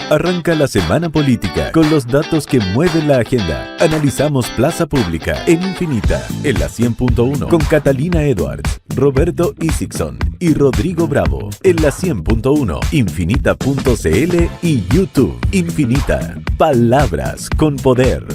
Arranca la semana política con los datos que mueven la agenda. Analizamos Plaza Pública en Infinita, en la 100.1, con Catalina Edwards, Roberto Isixson y Rodrigo Bravo, en la 100.1, infinita.cl y YouTube. Infinita, palabras con poder.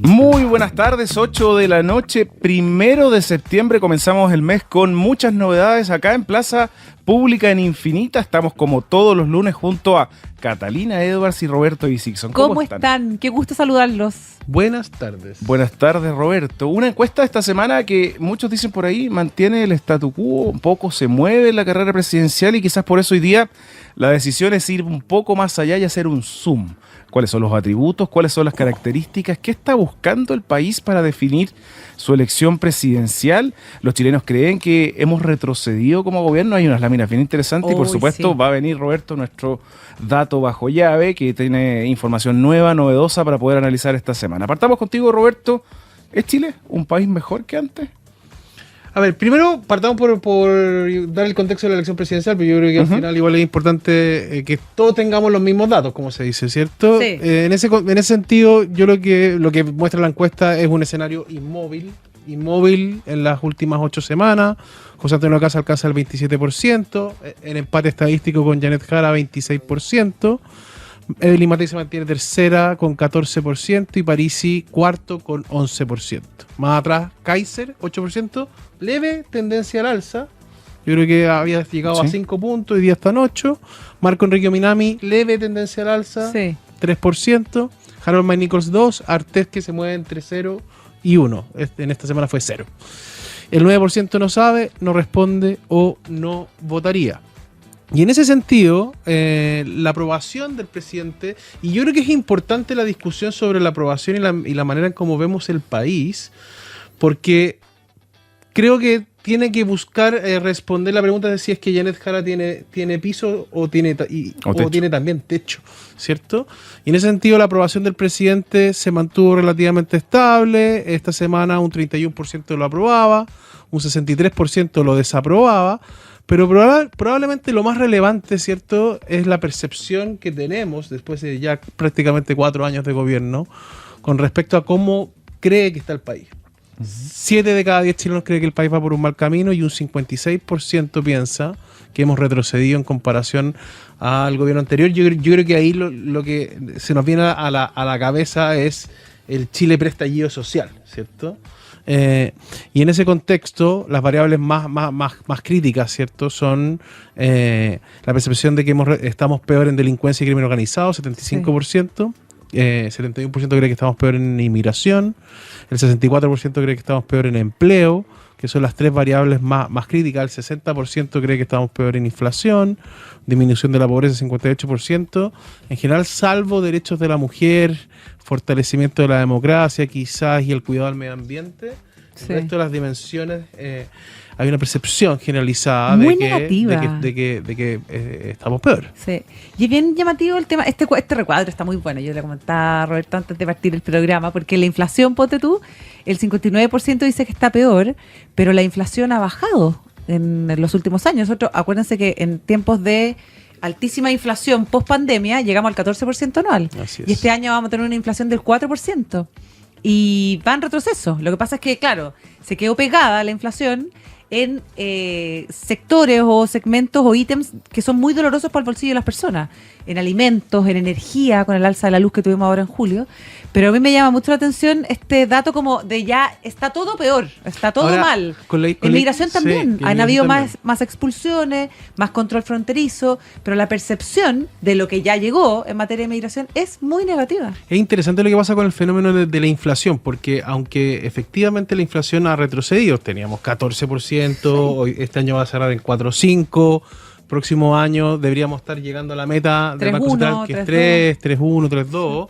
Muy buenas tardes, 8 de la noche, 1 de septiembre, comenzamos el mes con muchas novedades acá en Plaza Pública en Infinita. Estamos como todos los lunes junto a Catalina Edwards y Roberto Isixson. ¿Cómo están? Qué gusto saludarlos. Buenas tardes. Buenas tardes, Roberto. Una encuesta esta semana que muchos dicen por ahí mantiene el statu quo, un poco se mueve la carrera presidencial y quizás por eso hoy día la decisión es ir un poco más allá y hacer un zoom. ¿Cuáles son los atributos? ¿Cuáles son las características? ¿Qué está buscando el país para definir su elección presidencial? Los chilenos creen que hemos retrocedido como gobierno. Hay unas láminas bien interesantes y por supuesto va a venir, Roberto, nuestro dato bajo llave que tiene información nueva, novedosa para poder analizar esta semana. Partamos contigo, Roberto. ¿Es Chile un país mejor que antes? A ver, primero partamos por dar el contexto de la elección presidencial, pero yo creo que al final igual es importante que todos tengamos los mismos datos, como se dice, ¿cierto? Sí. En ese sentido, yo lo que muestra la encuesta es un escenario inmóvil en las últimas 8 semanas. José Antonio Kast alcanza el 27%, en empate estadístico con Janet Jara 26%, Evelyn Matei se mantiene tercera con 14% y Parisi cuarto con 11%. Más atrás, Kaiser 8%, leve tendencia al alza. Yo creo que había llegado a 5 puntos y día está en 8. Marco Enrique Minami, leve tendencia al alza, 3%. Harold May Nichols 2, Artés que se mueve entre 0 y 1. En esta semana fue 0. El 9% no sabe, no responde o no votaría. Y en ese sentido, la aprobación del presidente, y yo creo que es importante la discusión sobre la aprobación y la manera en cómo vemos el país, porque creo que tiene que buscar responder la pregunta de si es que Janet Jara tiene piso o tiene también techo, ¿cierto? Y en ese sentido la aprobación del presidente se mantuvo relativamente estable. Esta semana un 31% lo aprobaba, un 63% lo desaprobaba. Pero probablemente lo más relevante, ¿cierto?, es la percepción que tenemos después de ya prácticamente 4 años de gobierno con respecto a cómo cree que está el país. 7 de cada 10 chilenos cree que el país va por un mal camino y un 56% piensa que hemos retrocedido en comparación al gobierno anterior. Yo creo que ahí lo que se nos viene a la cabeza es el Chile preestallido social, ¿cierto? Y en ese contexto, las variables más críticas, ¿cierto?, son la percepción de que estamos peor en delincuencia y crimen organizado, 75%, 71% cree que estamos peor en inmigración, el 64% cree que estamos peor en empleo, que son las 3 variables más críticas, el 60% cree que estamos peor en inflación, disminución de la pobreza 58%, en general salvo derechos de la mujer, fortalecimiento de la democracia quizás y el cuidado del medio ambiente. El resto de las dimensiones hay una percepción generalizada muy de que estamos peor. Sí. Y es bien llamativo el tema, este recuadro está muy bueno, yo le comentaba a Roberto antes de partir el programa, porque la inflación, ponte tú, el 59% dice que está peor, pero la inflación ha bajado en los últimos años. Acuérdense que en tiempos de altísima inflación post pandemia llegamos al 14% anual. Así es. Y este año vamos a tener una inflación del 4%. Y va en retroceso. Lo que pasa es que, claro, se quedó pegada la inflación en sectores o segmentos o ítems que son muy dolorosos para el bolsillo de las personas, en alimentos, en energía, con el alza de la luz que tuvimos ahora en julio. Pero a mí me llama mucho la atención este dato como de ya está todo peor, está todo ahora, mal. En migración también, han habido más expulsiones, más control fronterizo, pero la percepción de lo que ya llegó en materia de migración es muy negativa. Es interesante lo que pasa con el fenómeno de la inflación, porque aunque efectivamente la inflación ha retrocedido, teníamos 14%, hoy, este año va a cerrar en 4,5%, próximo año deberíamos estar llegando a la meta del Banco Central, que es 3, 3,1, 3,2,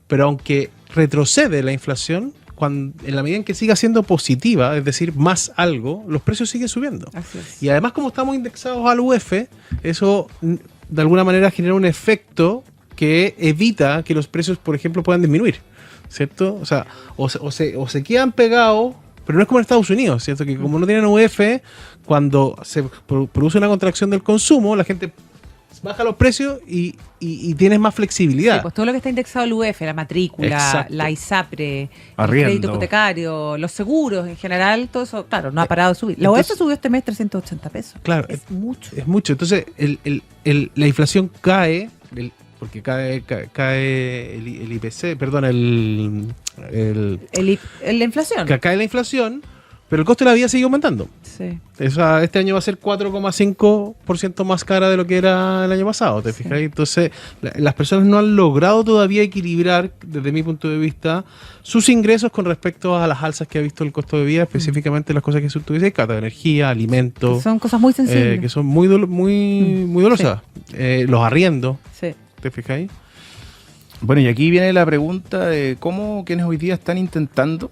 pero aunque retrocede la inflación, en la medida en que siga siendo positiva, es decir, más algo, los precios siguen subiendo. Así es. Y además, como estamos indexados al UF, eso de alguna manera genera un efecto que evita que los precios, por ejemplo, puedan disminuir, ¿cierto? O sea, o se quedan pegados, pero no es como en Estados Unidos, ¿cierto? Que como no tienen UF, cuando se produce una contracción del consumo, la gente baja los precios y tienes más flexibilidad. Sí, pues todo lo que está indexado al UF, la matrícula, Exacto. la ISAPRE, el Arriendo. crédito hipotecario, los seguros en general, todo eso, claro, no ha parado de subir. La UF Entonces- subió este mes 380 pesos. Claro, Es mucho. es mucho. Entonces, la inflación cae, porque cae el IPC, perdón, La inflación. cae la inflación, pero el costo de la vida sigue aumentando. Sí. Este año va a ser 4,5% más cara de lo que era el año pasado, ¿te fijas? Entonces, las personas no han logrado todavía equilibrar, desde mi punto de vista, sus ingresos con respecto a las alzas que ha visto el costo de vida, específicamente las cosas que tú dices, Cata, energía, alimentos, Son cosas muy sensibles. que son muy dolorosas. Los arriendos, Sí. ¿te fijas? Bueno, y aquí viene la pregunta de cómo quienes hoy día están intentando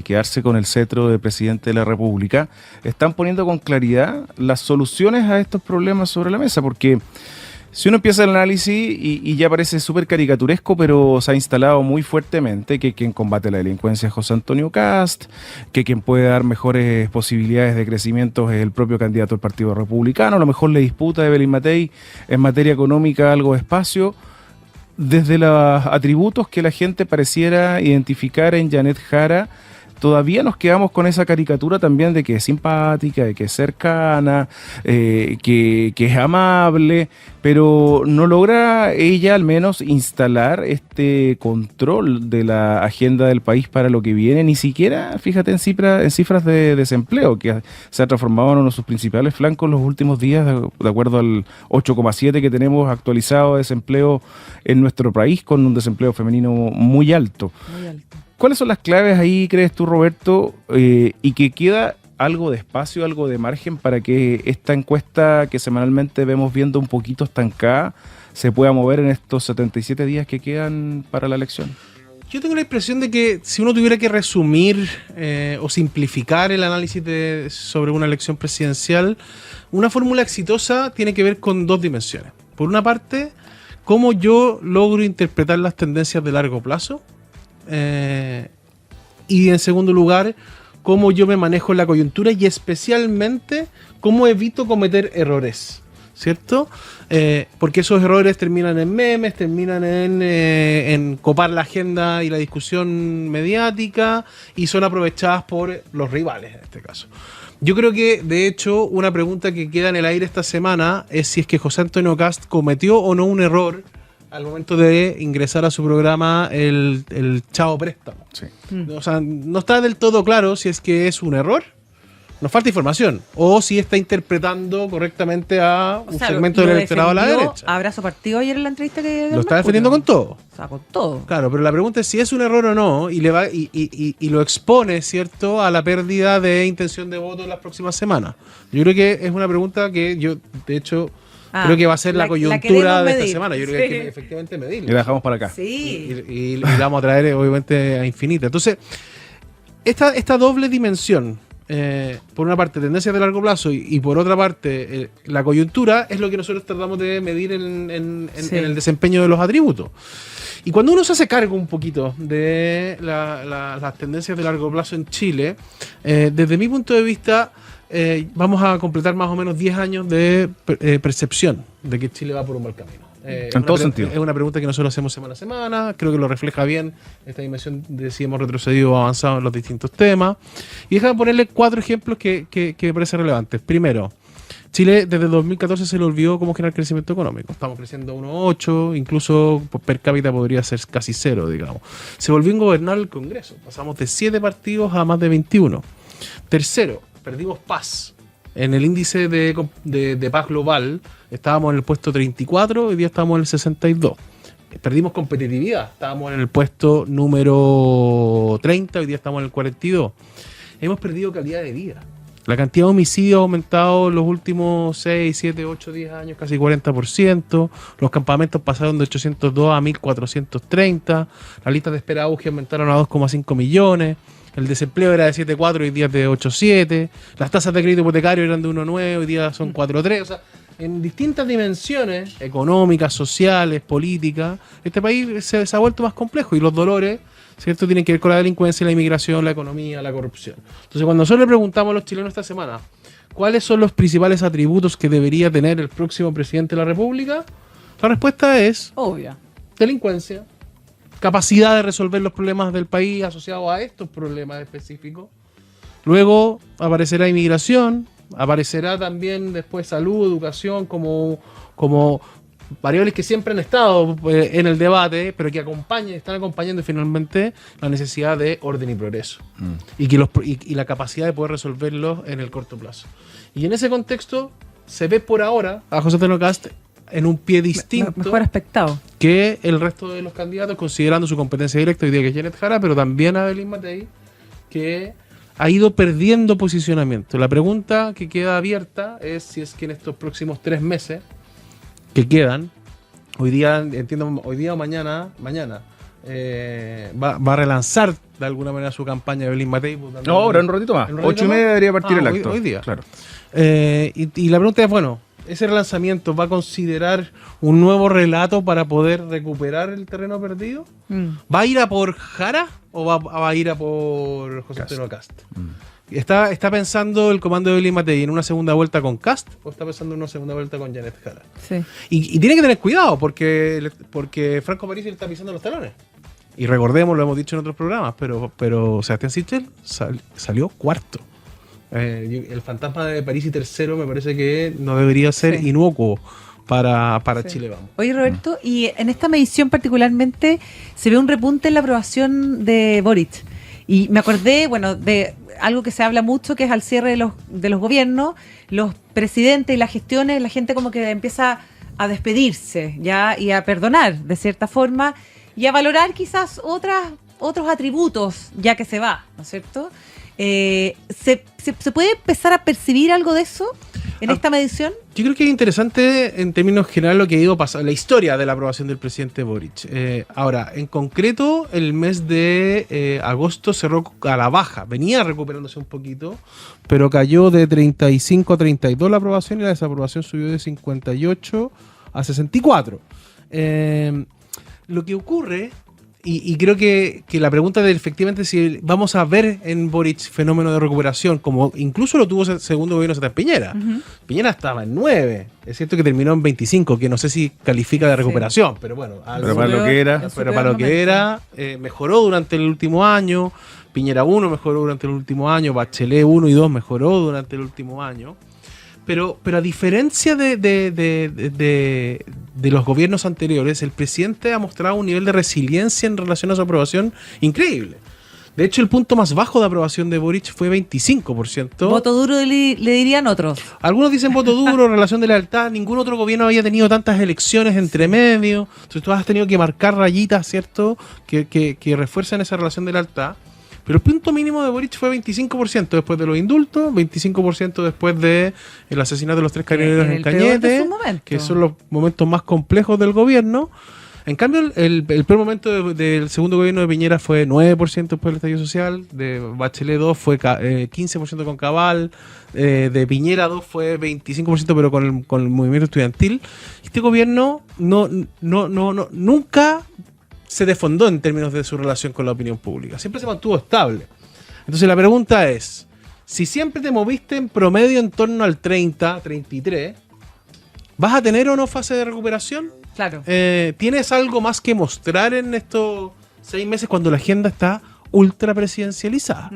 quedarse con el cetro de presidente de la República están poniendo con claridad las soluciones a estos problemas sobre la mesa, porque si uno empieza el análisis y ya parece súper caricaturesco, pero se ha instalado muy fuertemente que quien combate la delincuencia es José Antonio Kast, que quien puede dar mejores posibilidades de crecimiento es el propio candidato del Partido Republicano, a lo mejor le disputa a Evelyn Matei en materia económica algo de espacio. Desde los atributos que la gente pareciera identificar en Janet Jara, todavía nos quedamos con esa caricatura también de que es simpática, de que es cercana, que es amable, pero no logra ella al menos instalar este control de la agenda del país para lo que viene, ni siquiera, fíjate, en cifras de desempleo, que se ha transformado en uno de sus principales flancos en los últimos días, de acuerdo al 8,7 que tenemos actualizado de desempleo en nuestro país, con un desempleo femenino muy alto. Muy alto. ¿Cuáles son las claves ahí, crees tú, Roberto? Y que queda algo de espacio, algo de margen para que esta encuesta que semanalmente vemos viendo un poquito estancada se pueda mover en estos 77 días que quedan para la elección. Yo tengo la impresión de que si uno tuviera que resumir o simplificar el análisis sobre una elección presidencial, una fórmula exitosa tiene que ver con dos dimensiones. Por una parte, cómo yo logro interpretar las tendencias de largo plazo, y en segundo lugar, cómo yo me manejo en la coyuntura y especialmente cómo evito cometer errores, ¿cierto? Porque esos errores terminan en memes, terminan en copar la agenda y la discusión mediática y son aprovechadas por los rivales en este caso. Yo creo que, de hecho, una pregunta que queda en el aire esta semana es si es que José Antonio Kast cometió o no un error al momento de ingresar a su programa el Chao Préstamo. Sí. O sea, no está del todo claro si es que es un error, nos falta información, o si está interpretando correctamente a un segmento del electorado a la derecha. Abrazo partido ayer en la entrevista que dio Lo está Mercurio. defendiendo con todo. O sea, con todo. Claro, pero la pregunta es si es un error o no, y lo expone, ¿cierto?, a la pérdida de intención de voto en las próximas semanas. Yo creo que es una pregunta que yo, de hecho, creo que va a ser la coyuntura queremos de esta medir. semana. Yo creo que hay Sí. que efectivamente Y medirla. la dejamos para acá. Sí. Y la vamos a traer, obviamente, a infinita. Entonces, esta doble dimensión, por una parte, tendencias de largo plazo y por otra parte, la coyuntura, es lo que nosotros tratamos de medir en Sí. el desempeño de los atributos. Y cuando uno se hace cargo un poquito de las tendencias de largo plazo en Chile, desde mi punto de vista, vamos a completar más o menos 10 años de percepción de que Chile va por un mal camino. En todo sentido. Es una pregunta que nosotros hacemos semana a semana. Creo que lo refleja bien esta dimensión de si hemos retrocedido o avanzado en los distintos temas. Y déjame ponerle 4 ejemplos que me parecen relevantes. Primero, Chile desde 2014 se le olvidó cómo generar crecimiento económico. Estamos creciendo 1,8, incluso per cápita podría ser casi 0, digamos. Se volvió ingobernable el Congreso. Pasamos de 7 partidos a más de 21. Tercero, perdimos paz. En el índice de paz global estábamos en el puesto 34, hoy día estamos en el 62. Perdimos competitividad, estábamos en el puesto número 30, hoy día estamos en el 42. Hemos perdido calidad de vida. La cantidad de homicidios ha aumentado en los últimos 6, 7, 8, 10 años, casi 40%. Los campamentos pasaron de 802 a 1430. Las listas de espera auge aumentaron a 2,5 millones. El desempleo era de 7,4, hoy día es de 8,7. Las tasas de crédito hipotecario eran de 1,9, hoy día son 4,3. O sea, en distintas dimensiones, económicas, sociales, políticas, este país se ha vuelto más complejo y los dolores, ¿cierto?, tienen que ver con la delincuencia, la inmigración, la economía, la corrupción. Entonces, cuando nosotros le preguntamos a los chilenos esta semana ¿cuáles son los principales atributos que debería tener el próximo presidente de la República? La respuesta es Obvio. delincuencia, capacidad de resolver los problemas del país asociados a estos problemas específicos. Luego aparecerá inmigración, aparecerá también después salud, educación, como variables que siempre han estado en el debate, pero que están acompañando finalmente la necesidad de orden y progreso. Y la capacidad de poder resolverlos en el corto plazo. Y en ese contexto se ve por ahora a José Antonio Kast en un pie distinto Mejor aspectado. que el resto de los candidatos, considerando su competencia directa hoy día, que es Janet Jara, pero también a Belín Matei, que ha ido perdiendo posicionamiento. La pregunta que queda abierta es si es que en estos próximos 3 meses que quedan, hoy día o mañana, va a relanzar de alguna manera su campaña de Belín Matei. No, ahora un ratito más. 8:30 debería partir el acto. Hoy día. Claro. Y la pregunta es, bueno, ¿ese relanzamiento va a considerar un nuevo relato para poder recuperar el terreno perdido? ¿Va a ir a por Jara o va a ir a por José Antonio Kast? ¿Está pensando el comando de Belín Matei en una segunda vuelta con Kast o está pensando en una segunda vuelta con Janet Jara? Sí. Y tiene que tener cuidado porque Franco Parisi le está pisando los talones. Y recordemos, lo hemos dicho en otros programas, pero Sebastián Sichel salió cuarto. El fantasma de Parisi tercero me parece que no debería ser inocuo para Chile Vamos. Oye, Roberto, y en esta medición particularmente se ve un repunte en la aprobación de Boric. Y me acordé, de algo que se habla mucho, que es al cierre de los gobiernos, los presidentes y las gestiones, la gente como que empieza a despedirse ya y a perdonar de cierta forma y a valorar quizás otros atributos ya que se va, ¿no es cierto? ¿Se puede empezar a percibir algo de eso en esta medición? Yo creo que es interesante en términos generales lo que ha ido pasando, la historia de la aprobación del presidente Boric. Ahora, en concreto, el mes de agosto cerró a la baja, venía recuperándose un poquito, pero cayó de 35 a 32 la aprobación y la desaprobación subió de 58 a 64. Lo que ocurre... Y creo que la pregunta de efectivamente si vamos a ver en Boric fenómeno de recuperación, como incluso lo tuvo el segundo gobierno de Piñera. Piñera estaba en 9, es cierto que terminó en 25, que no sé si califica de recuperación, pero bueno. Pero para lo que era. Mejoró durante el último año, Piñera 1 mejoró durante el último año, Bachelet 1 y 2 mejoró durante el último año. Pero a diferencia de los gobiernos anteriores, el presidente ha mostrado un nivel de resiliencia en relación a su aprobación increíble. De hecho, el punto más bajo de aprobación de Boric fue 25%. Voto duro le dirían otros. Algunos dicen voto duro, relación de lealtad. Ningún otro gobierno había tenido tantas elecciones entre medio. Entonces tú has tenido que marcar rayitas, ¿cierto? Que refuerzan esa relación de lealtad. Pero el punto mínimo de Boric fue 25% después de los indultos, 25% después del asesinato de los 3 carabineros en Cañete, que son los momentos más complejos del gobierno. En cambio, el peor momento del segundo gobierno de Piñera fue 9% después del estallido social, de Bachelet 2 fue 15% con Cabal, de Piñera 2 fue 25% pero con el movimiento estudiantil. Este gobierno nunca se desfondó en términos de su relación con la opinión pública. Siempre se mantuvo estable. Entonces la pregunta es, si siempre te moviste en promedio en torno al 30, 33, ¿vas a tener o no fase de recuperación? Claro. ¿Tienes algo más que mostrar en estos 6 meses cuando la agenda está ultra presidencializada?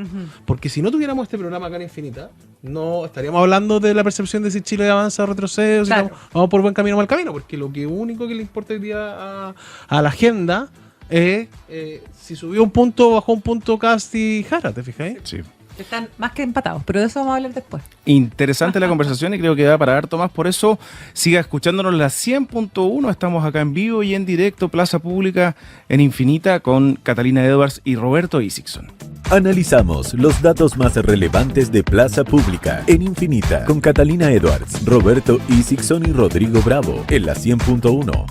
Porque si no tuviéramos este programa acá en Infinita, no estaríamos hablando de la percepción de si Chile avanza o retrocede, claro. Si vamos por buen camino o mal camino, porque lo único que le importa hoy día a la agenda es si subió un punto o bajó un punto Kast y Jara, ¿te fijas? Sí. Están más que empatados, pero de eso vamos a hablar después. Interesante la conversación y creo que da para harto más. Por eso siga escuchándonos la 100.1. Estamos acá en vivo y en directo, Plaza Pública en Infinita, con Catalina Edwards y Roberto Isixson. Analizamos los datos más relevantes de Plaza Pública en Infinita con Catalina Edwards, Roberto Isixson y Rodrigo Bravo en la 100.1.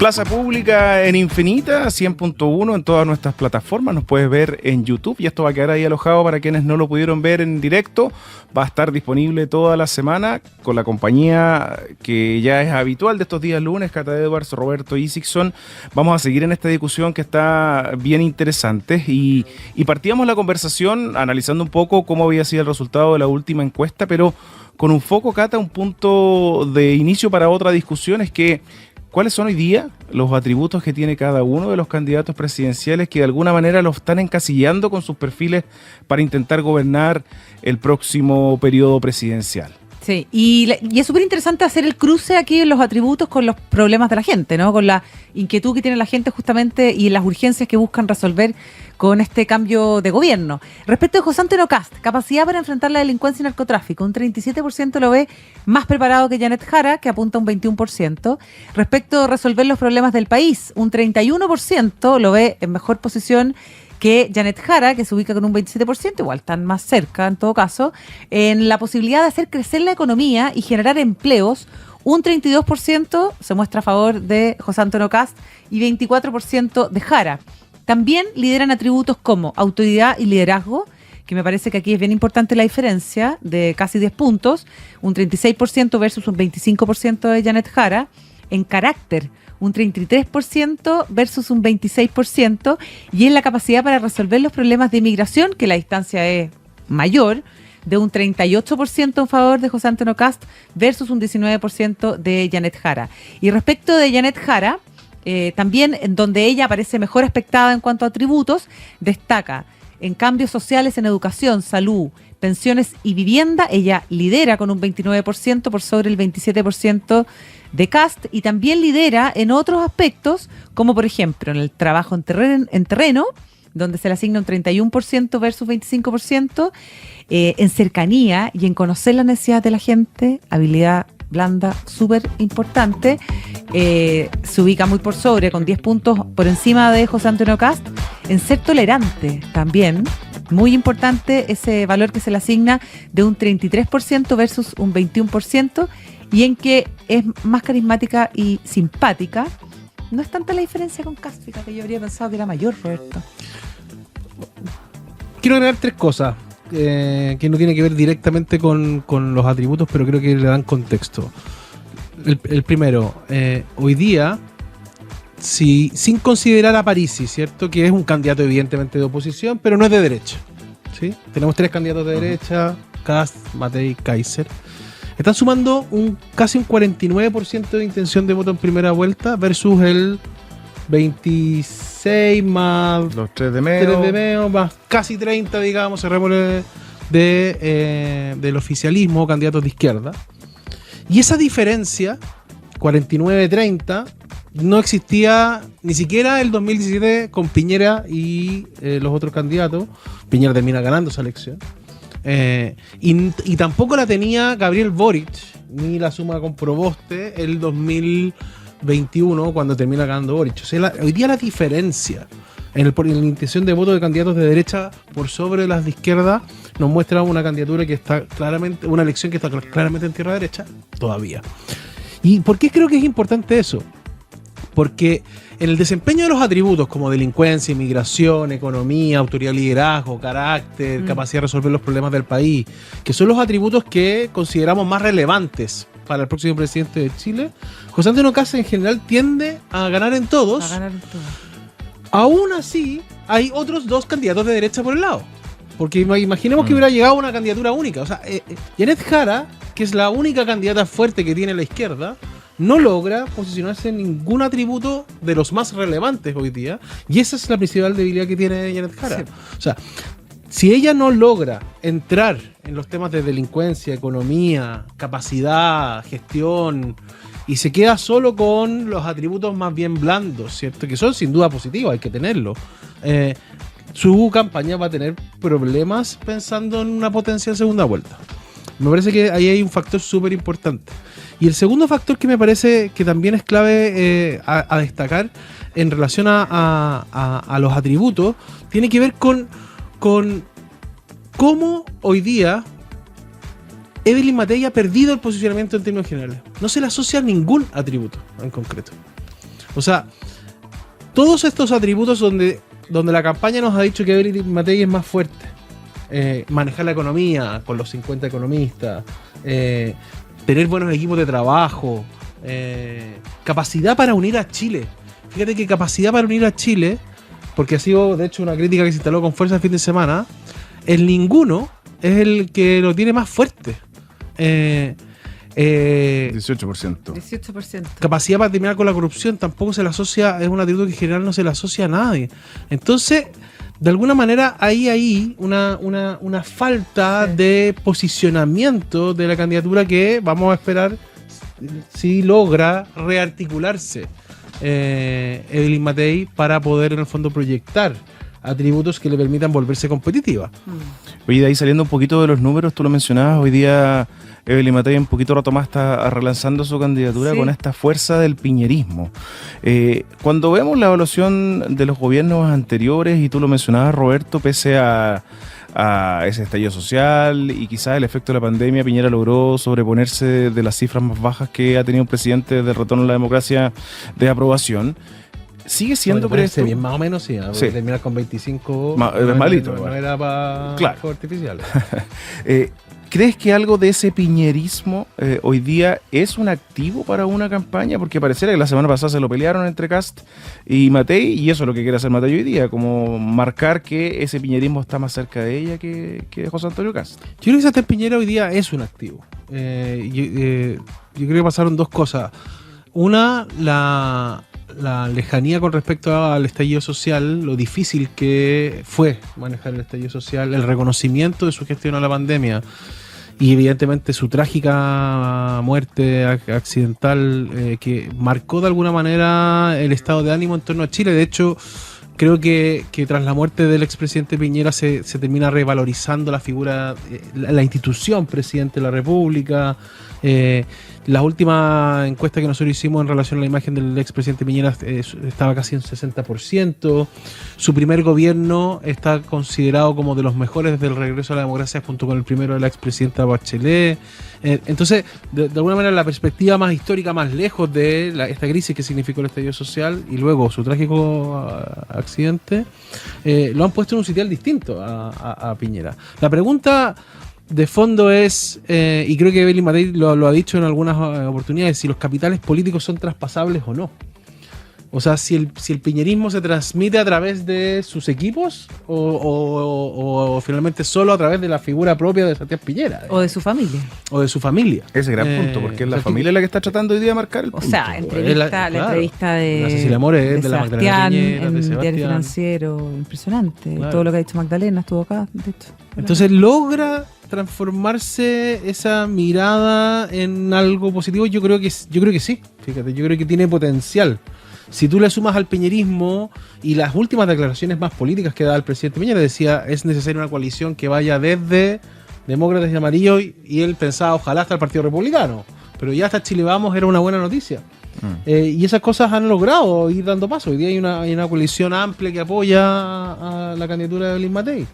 Plaza Pública en Infinita, 100.1 en todas nuestras plataformas. Nos puedes ver en YouTube y esto va a quedar ahí alojado para quienes no lo pudieron ver en directo. Va a estar disponible toda la semana con la compañía que ya es habitual de estos días lunes, Cata Edwards, Roberto Isixson. Vamos a seguir en esta discusión que está bien interesante y partíamos la conversación analizando un poco cómo había sido el resultado de la última encuesta, pero con un foco, Cata, un punto de inicio para otra discusión es que ¿cuáles son hoy día los atributos que tiene cada uno de los candidatos presidenciales que de alguna manera los están encasillando con sus perfiles para intentar gobernar el próximo periodo presidencial? Sí, y es súper interesante hacer el cruce aquí en los atributos con los problemas de la gente, ¿no? Con la inquietud que tiene la gente justamente y las urgencias que buscan resolver con este cambio de gobierno. Respecto de José Antonio Kast, capacidad para enfrentar la delincuencia y narcotráfico, un 37% lo ve más preparado que Janet Jara, que apunta a un 21%. Respecto de resolver los problemas del país, un 31% lo ve en mejor posición que Janet Jara, que se ubica con un 27%, igual están más cerca en todo caso, en la posibilidad de hacer crecer la economía y generar empleos. Un 32% se muestra a favor de José Antonio Kast y 24% de Jara. También lideran atributos como autoridad y liderazgo, que me parece que aquí es bien importante la diferencia de casi 10 puntos, un 36% versus un 25% de Janet Jara. En carácter, un 33% versus un 26%, y en la capacidad para resolver los problemas de inmigración, que la distancia es mayor, de un 38% en favor de José Antonio Kast versus un 19% de Janet Jara. Y respecto de Janet Jara, también en donde ella aparece mejor aspectada en cuanto a atributos, destaca en cambios sociales en educación, salud, pensiones y vivienda. Ella lidera con un 29% por sobre el 27% de Kast, y también lidera en otros aspectos, como por ejemplo en el trabajo en terreno, donde se le asigna un 31% versus 25%, en cercanía y en conocer las necesidades de la gente, habilidad blanda súper importante, se ubica muy por sobre, con 10 puntos por encima de José Antonio Kast. En ser tolerante también, muy importante ese valor que se le asigna de un 33% versus un 21%, y en que es más carismática y simpática. No es tanta la diferencia con Kast, fíjate, yo habría pensado que era mayor, Roberto. Quiero agregar 3 cosas que no tienen que ver directamente con los atributos, pero creo que le dan contexto. El primero, hoy día, sin considerar a Parisi, ¿cierto? Que es un candidato evidentemente de oposición, pero no es de derecha, ¿sí? Tenemos 3 candidatos de derecha, Kast, Matei, Kaiser. Están sumando casi un 49% de intención de voto en primera vuelta versus el 26 más los 3 de Meo, más casi 30, digamos, cerrémosle del oficialismo, candidatos de izquierda. Y esa diferencia, 49-30, no existía ni siquiera el 2017 con Piñera y los otros candidatos. Piñera termina ganando esa elección. Y tampoco la tenía Gabriel Boric, ni la suma con Proboste el 2021 cuando termina ganando Boric. O sea, hoy día la diferencia en la intención de voto de candidatos de derecha por sobre las de izquierda nos muestra una candidatura que está claramente, una elección que está claramente en tierra derecha todavía. ¿Y por qué creo que es importante eso? Porque en el desempeño de los atributos como delincuencia, inmigración, economía, autoridad, liderazgo, carácter, capacidad de resolver los problemas del país, que son los atributos que consideramos más relevantes para el próximo presidente de Chile, José Antonio Kast en general tiende a ganar en todos. Aún así, hay otros 2 candidatos de derecha por el lado. Porque imaginemos que hubiera llegado una candidatura única. O sea, Janet Jara, que es la única candidata fuerte que tiene la izquierda, no logra posicionarse en ningún atributo de los más relevantes hoy día. Y esa es la principal debilidad que tiene Janet Jara. Sí. O sea, si ella no logra entrar en los temas de delincuencia, economía, capacidad, gestión, y se queda solo con los atributos más bien blandos, ¿cierto? Que son sin duda positivos, hay que tenerlo. Su campaña va a tener problemas pensando en una potencial segunda vuelta. Me parece que ahí hay un factor súper importante. Y el segundo factor que me parece que también es clave a destacar en relación a los atributos tiene que ver con cómo hoy día Evelyn Matei ha perdido el posicionamiento en términos generales. No se le asocia ningún atributo en concreto. O sea, todos estos atributos donde la campaña nos ha dicho que Evelyn Matei es más fuerte. Manejar la economía con los 50 economistas, tener buenos equipos de trabajo, capacidad para unir a Chile. Fíjate que capacidad para unir a Chile, porque ha sido de hecho una crítica que se instaló con fuerza el fin de semana, el ninguno es el que lo tiene más fuerte. 18%. Capacidad para terminar con la corrupción tampoco se le asocia, es un atributo que en general no se le asocia a nadie. Entonces, de alguna manera hay una falta de posicionamiento de la candidatura que vamos a esperar si logra rearticularse Evelyn Matei para poder en el fondo proyectar atributos que le permitan volverse competitiva. Oye, de ahí saliendo un poquito de los números, tú lo mencionabas, hoy día Evelyn Matei un poquito rato más está relanzando su candidatura con esta fuerza del piñerismo. Cuando vemos la evaluación de los gobiernos anteriores, y tú lo mencionabas, Roberto, pese a ese estallido social y quizás el efecto de la pandemia, Piñera logró sobreponerse de las cifras más bajas que ha tenido un presidente desde el retorno a la democracia de aprobación. Sigue siendo, ¿crees? Bien, más o menos, sí. Terminar con 25 es malito. No era para fuegos artificiales. ¿Crees que algo de ese piñerismo hoy día es un activo para una campaña? Porque pareciera que la semana pasada se lo pelearon entre Kast y Matei, y eso es lo que quiere hacer Matei hoy día, como marcar que ese piñerismo está más cerca de ella que de José Antonio Kast. Yo creo que Sebastián Piñera hoy día es un activo. Yo creo que pasaron dos cosas. Una, la lejanía con respecto al estallido social, lo difícil que fue manejar el estallido social, el reconocimiento de su gestión a la pandemia y evidentemente su trágica muerte accidental que marcó de alguna manera el estado de ánimo en torno a Chile. De hecho, creo que tras la muerte del expresidente Piñera se termina revalorizando la figura, la institución presidente de la República. La última encuesta que nosotros hicimos en relación a la imagen del expresidente Piñera estaba casi en 60%. Su primer gobierno está considerado como de los mejores desde el regreso a la democracia, junto con el primero de la expresidenta Bachelet. Entonces, de alguna manera, la perspectiva más histórica, más lejos de esta crisis que significó el estallido social y luego su trágico accidente, lo han puesto en un sitial distinto a Piñera. La pregunta de fondo es, y creo que Evelyn Matei lo ha dicho en algunas oportunidades, si los capitales políticos son traspasables o no. O sea, si el piñerismo se transmite a través de sus equipos o finalmente solo a través de la figura propia de Sebastián Piñera. O de su familia. O de su familia. Ese gran punto, porque es la familia la que está tratando hoy día de marcar el punto. O sea, la entrevista de Cecilia More, de la Sebastián, Magdalena en de Sebastián. Diario Financiero, impresionante. Claro. Todo lo que ha dicho Magdalena estuvo acá, de hecho. Entonces logra transformarse esa mirada en algo positivo. Yo creo que sí, fíjate, yo creo que tiene potencial. Si tú le sumas al piñerismo y las últimas declaraciones más políticas que da el presidente Piñera, decía, es necesaria una coalición que vaya desde demócratas y amarillos, y él pensaba, ojalá hasta el Partido Republicano, pero ya hasta Chile Vamos era una buena noticia. Y esas cosas han logrado ir dando paso. Hoy día hay una coalición amplia que apoya a la candidatura de Evelyn Matei.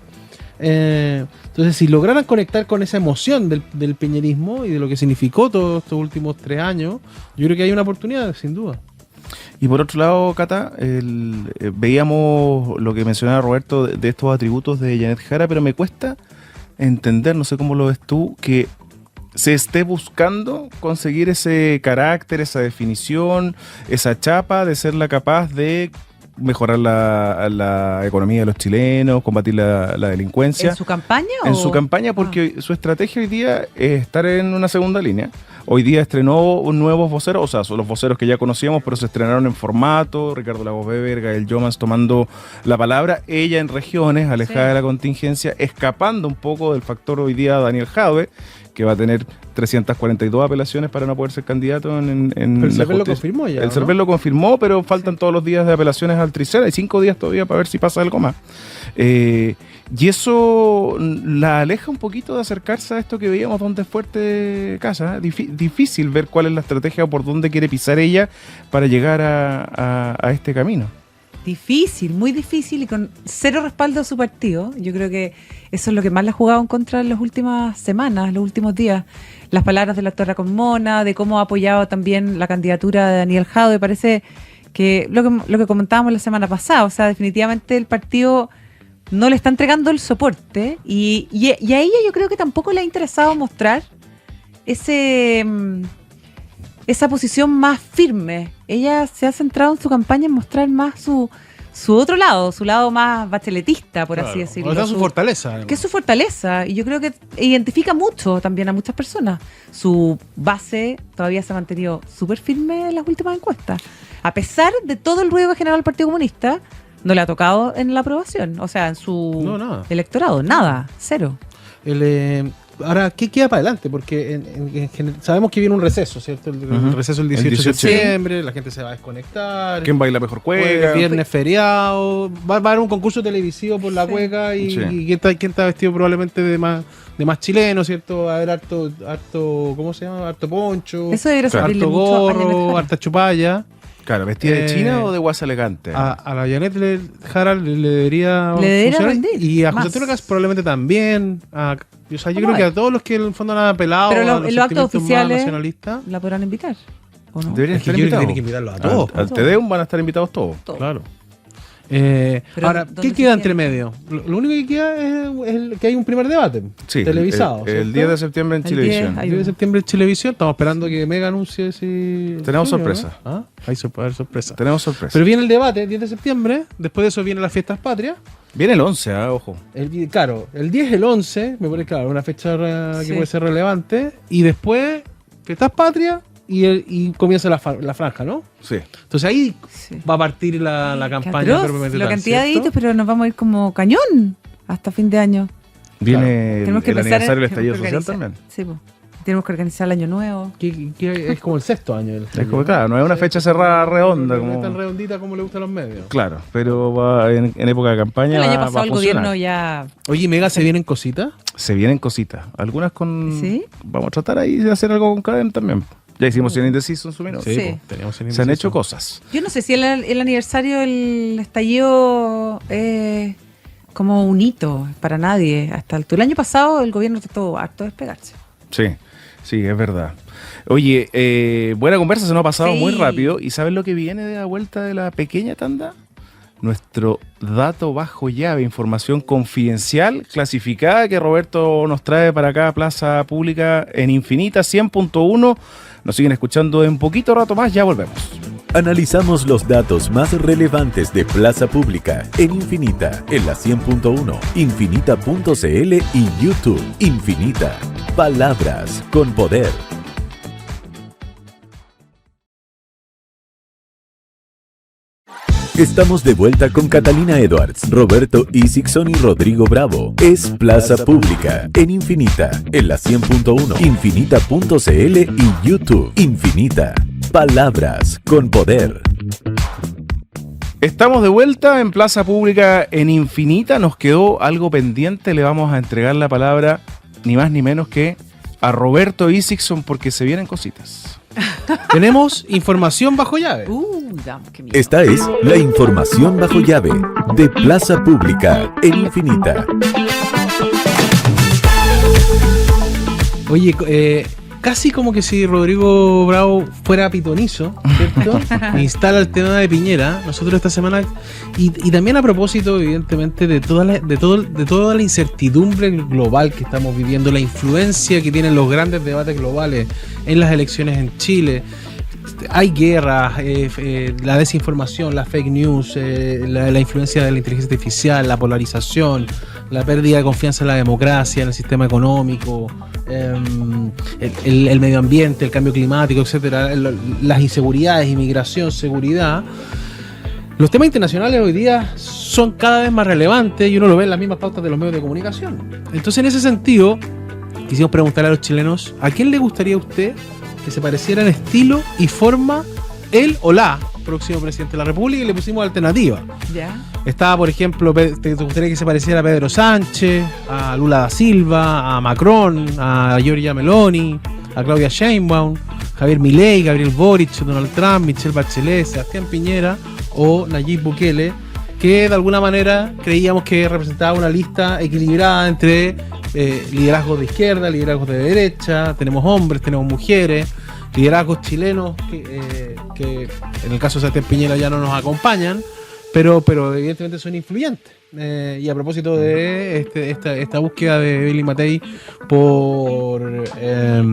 Entonces, si lograran conectar con esa emoción del piñerismo y de lo que significó todos estos últimos 3 años, yo creo que hay una oportunidad, sin duda. Y por otro lado, Cata, veíamos lo que mencionaba Roberto de estos atributos de Janet Jara, pero me cuesta entender, no sé cómo lo ves tú, que se esté buscando conseguir ese carácter, esa definición, esa chapa de ser la capaz de mejorar la economía de los chilenos, combatir la delincuencia. ¿En su campaña? En su campaña, porque su estrategia hoy día es estar en una segunda línea. Hoy día estrenó nuevos voceros, o sea, son los voceros que ya conocíamos, pero se estrenaron en formato. Ricardo Lagos Weber, Gael Yomans tomando la palabra, ella en regiones, alejada de la contingencia, escapando un poco del factor hoy día Daniel Jadwe, que va a tener 342 apelaciones para no poder ser candidato en pero el CERVEL lo confirmó ya, El CERVEL lo confirmó, pero faltan todos los días de apelaciones al Tricel. Hay 5 días todavía para ver si pasa algo más. Y eso la aleja un poquito de acercarse a esto que veíamos donde es fuerte Casa. Difícil ver cuál es la estrategia o por dónde quiere pisar ella para llegar a este camino. Difícil, muy difícil, y con cero respaldo de su partido. Yo creo que eso es lo que más le ha jugado en contra en las últimas semanas, los últimos días. Las palabras de la doctora Conmona, de cómo ha apoyado también la candidatura de Daniel Jadwe. Parece que lo que comentábamos la semana pasada, o sea, definitivamente el partido no le está entregando el soporte y a ella yo creo que tampoco le ha interesado mostrar esa posición más firme. Ella se ha centrado en su campaña en mostrar más su otro lado, su lado más bacheletista, por así decirlo. Está su fortaleza. Además. Que es su fortaleza, y yo creo que identifica mucho también a muchas personas. Su base todavía se ha mantenido súper firme en las últimas encuestas. A pesar de todo el ruido que ha generado el Partido Comunista, no le ha tocado en la aprobación, o sea, en su electorado, nada, cero. Ahora, ¿qué queda para adelante? Porque sabemos que viene un receso, ¿cierto? El receso el 18 de septiembre, la gente se va a desconectar. ¿Quién baila mejor cueca? Viernes feriado. Va a haber un concurso televisivo por la cueca y ¿quién está vestido probablemente de más chileno, ¿cierto? Va a haber harto, ¿cómo se llama? Harto poncho, eso debería servirle harto mucho gorro, harta chupalla. Claro, ¿vestida de china o de guasa elegante? A la Janet Jara le debería rendir. Y a José Antonio Caz probablemente también. Yo creo que a todos los que en el fondo han apelado pero a los actos oficiales nacionalistas, la podrán invitar, ¿o no? Deberían estar tienen invitados. que invitarlos a todos. Al TEDEUM van a estar invitados todos. Claro. Ahora, ¿qué queda entre medio? Lo único que queda es que hay un primer debate televisado. El 10 de septiembre en Chilevisión. El 10 de septiembre en Chilevisión. Estamos esperando que Mega anuncie si... Tenemos sorpresa. ¿no? Hay sorpresa. Tenemos sorpresa. Pero viene el debate, 10 de septiembre. Después de eso vienen las fiestas patrias. Viene el 11, ojo. El 10, el 11, me parece, claro, una fecha que puede ser relevante. Y después, fiestas patrias. Y comienza la franja, ¿no? Sí. Entonces ahí va a partir la campaña. La cantidad de hitos, pero nos vamos a ir como cañón hasta fin de año. Viene el aniversario del estallido social también. Sí, pues. Tenemos que organizar el año nuevo. Que es como el sexto año. Es como, claro, no es una fecha cerrada redonda. No es tan redondita como le gustan los medios. Claro, pero va en época de campaña. El año pasado el gobierno ya... Oye, Mega, ¿se vienen cositas? Se vienen cositas. Algunas con... ¿Sí? Vamos a tratar ahí de hacer algo con Cadem también. Ya hicimos el indeciso en su minuto. Sí. Teníamos el Se han hecho cosas. Yo no sé si el aniversario del estallido es como un hito para nadie. Hasta el año pasado el gobierno trató harto de despegarse. Sí, es verdad. Oye, buena conversa, se nos ha pasado muy rápido. ¿Y sabes lo que viene de la vuelta de la pequeña tanda? Nuestro dato bajo llave, información confidencial, clasificada, que Roberto nos trae para acá, Plaza Pública en Infinita 100.1. Nos siguen escuchando en poquito rato más, ya volvemos. Analizamos los datos más relevantes de Plaza Pública en Infinita, en la 100.1, infinita.cl y YouTube. Infinita. Palabras con poder. Estamos de vuelta con Catalina Edwards, Roberto Isixson y Rodrigo Bravo. Es Plaza Pública en Infinita, en la 100.1, infinita.cl y YouTube. Infinita. Palabras con poder. Estamos de vuelta en Plaza Pública en Infinita. Nos quedó algo pendiente. Le vamos a entregar la palabra ni más ni menos que a Roberto Isixson porque se vienen cositas. Tenemos información bajo llave. Qué miedo. Esta es la información bajo llave de Plaza Pública en Infinita. Oye, casi como que si Rodrigo Bravo fuera pitonizo, ¿cierto? Instala el tema de Piñera. Nosotros esta semana, y también a propósito, evidentemente, de toda la incertidumbre global que estamos viviendo, la influencia que tienen los grandes debates globales en las elecciones en Chile. Hay guerras, la desinformación, la fake news, la influencia de la inteligencia artificial, la polarización, la pérdida de confianza en la democracia, en el sistema económico, el medio ambiente, el cambio climático, etcétera, las inseguridades, inmigración, seguridad. Los temas internacionales hoy día son cada vez más relevantes y uno lo ve en las mismas pautas de los medios de comunicación. Entonces, en ese sentido, quisimos preguntarle a los chilenos, ¿a quién le gustaría a usted que se pareciera en estilo y forma él o la próximo presidente de la República? Y le pusimos alternativa. Ya. Estaba, por ejemplo, ¿te gustaría que se pareciera a Pedro Sánchez, a Lula da Silva, a Macron, a Giorgia Meloni, a Claudia Sheinbaum, Javier Milei, Gabriel Boric, Donald Trump, Michelle Bachelet, Sebastián Piñera o Nayib Bukele, que de alguna manera creíamos que representaba una lista equilibrada entre liderazgos de izquierda, liderazgos de derecha, tenemos hombres, tenemos mujeres, liderazgos chilenos que en el caso de Sebastián Piñera ya no nos acompañan, pero evidentemente son influyentes. Y a propósito de esta búsqueda de Evelyn Matei por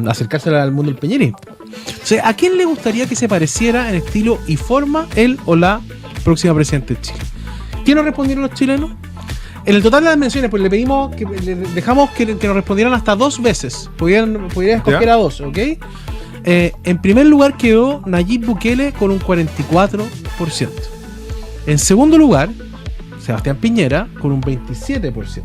acercarse al mundo del piñerismo. O sea, ¿a quién le gustaría que se pareciera en estilo y forma él o la próxima presidenta de Chile? ¿Quién nos respondieron los chilenos? En el total de las menciones, pues le pedimos que le dejamos que nos respondieran hasta 2 veces. Podrían escoger a 2, ¿ok? En primer lugar quedó Nayib Bukele con un 44%. En segundo lugar, Sebastián Piñera con un 27%.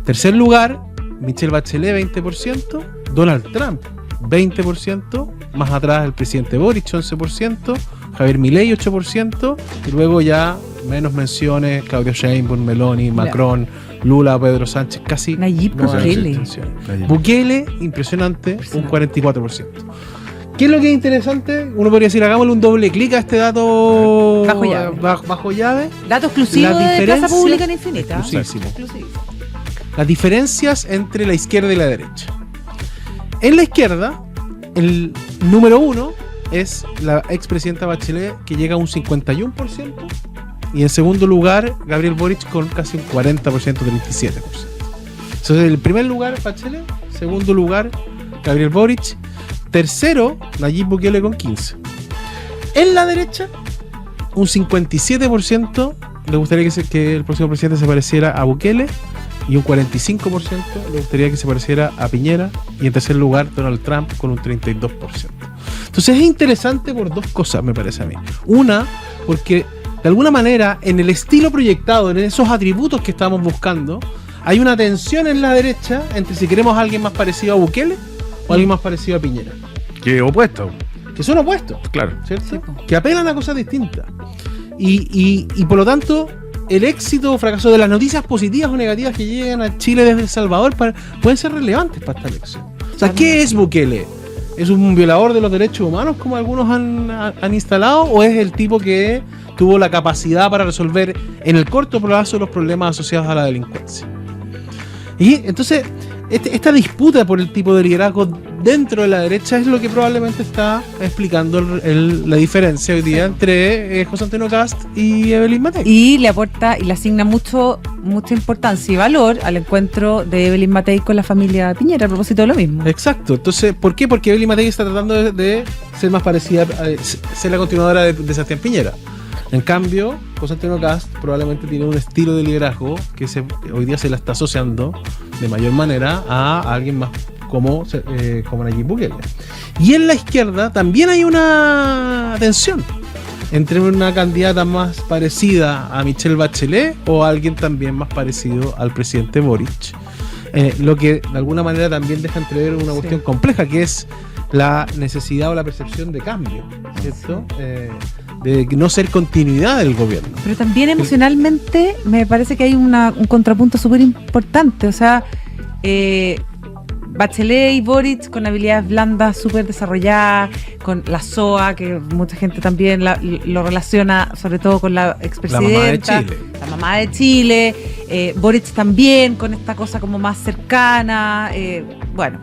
Tercer lugar, Michelle Bachelet 20%, Donald Trump 20%, más atrás el presidente Boric 11%, Javier Milei 8%, y luego ya menos menciones, Claudia Sheinbaum, Meloni, Macron, Lula, Pedro Sánchez, casi Nayib no hay Bukele. extensiones. Bukele, impresionante, un 44%. ¿Qué es lo que es interesante? Uno podría decir, hagámosle un doble clic a este dato Bajo llave. bajo llave. Dato exclusivo La de diferencia- Casa Pública en Infinita. Exclusivísimo. Exclusivo. Las diferencias entre la izquierda y la derecha. En la izquierda, el número 1 es la expresidenta Bachelet, que llega a un 51%, y en segundo lugar, Gabriel Boric con casi un 40%, 37%. Entonces, el primer lugar, Bachelet, segundo lugar, Gabriel Boric, tercero, Nayib Bukele con 15%. En la derecha, un 57% le gustaría que el próximo presidente se pareciera a Bukele, y un 45% le gustaría que se pareciera a Piñera, y en tercer lugar Donald Trump con un 32%. Entonces es interesante por 2 cosas, me parece a mí. Una, porque de alguna manera en el estilo proyectado, en esos atributos que estamos buscando, hay una tensión en la derecha entre si queremos a alguien más parecido a Bukele o a alguien más parecido a Piñera, Que opuesto, que son opuestos, claro. ¿cierto? Sí, po. Que apelan a cosas distintas. Y por lo tanto, el éxito o fracaso de las noticias positivas o negativas que llegan a Chile desde El Salvador pueden ser relevantes para esta elección. O sea, ¿qué es Bukele? ¿Es un violador de los derechos humanos, como algunos han instalado? ¿O es el tipo que tuvo la capacidad para resolver en el corto plazo los problemas asociados a la delincuencia? Y entonces, esta disputa por el tipo de liderazgo dentro de la derecha es lo que probablemente está explicando la diferencia hoy día entre José Antonio Cast y Evelyn Matei. Y le aporta y le asigna mucha importancia y valor al encuentro de Evelyn Matei con la familia Piñera a propósito de lo mismo. Exacto. Entonces, ¿por qué? Porque Evelyn Matei está tratando de ser más parecida, ser la continuadora de Sebastián Piñera. En cambio, José Antonio Cast probablemente tiene un estilo de liderazgo que hoy día se la está asociando de mayor manera a alguien más como Nayib Bukele. Y en la izquierda también hay una tensión entre una candidata más parecida a Michelle Bachelet o alguien también más parecido al presidente Boric. Lo que de alguna manera también deja entrever una cuestión compleja, que es la necesidad o la percepción de cambio, ¿cierto? De no ser continuidad del gobierno. Pero también emocionalmente me parece que hay un contrapunto súper importante. O sea, Bachelet y Boric con habilidades blandas súper desarrolladas, con la SOA, que mucha gente también lo relaciona sobre todo con la expresidenta, la mamá de Chile, Boric también con esta cosa como más cercana, bueno.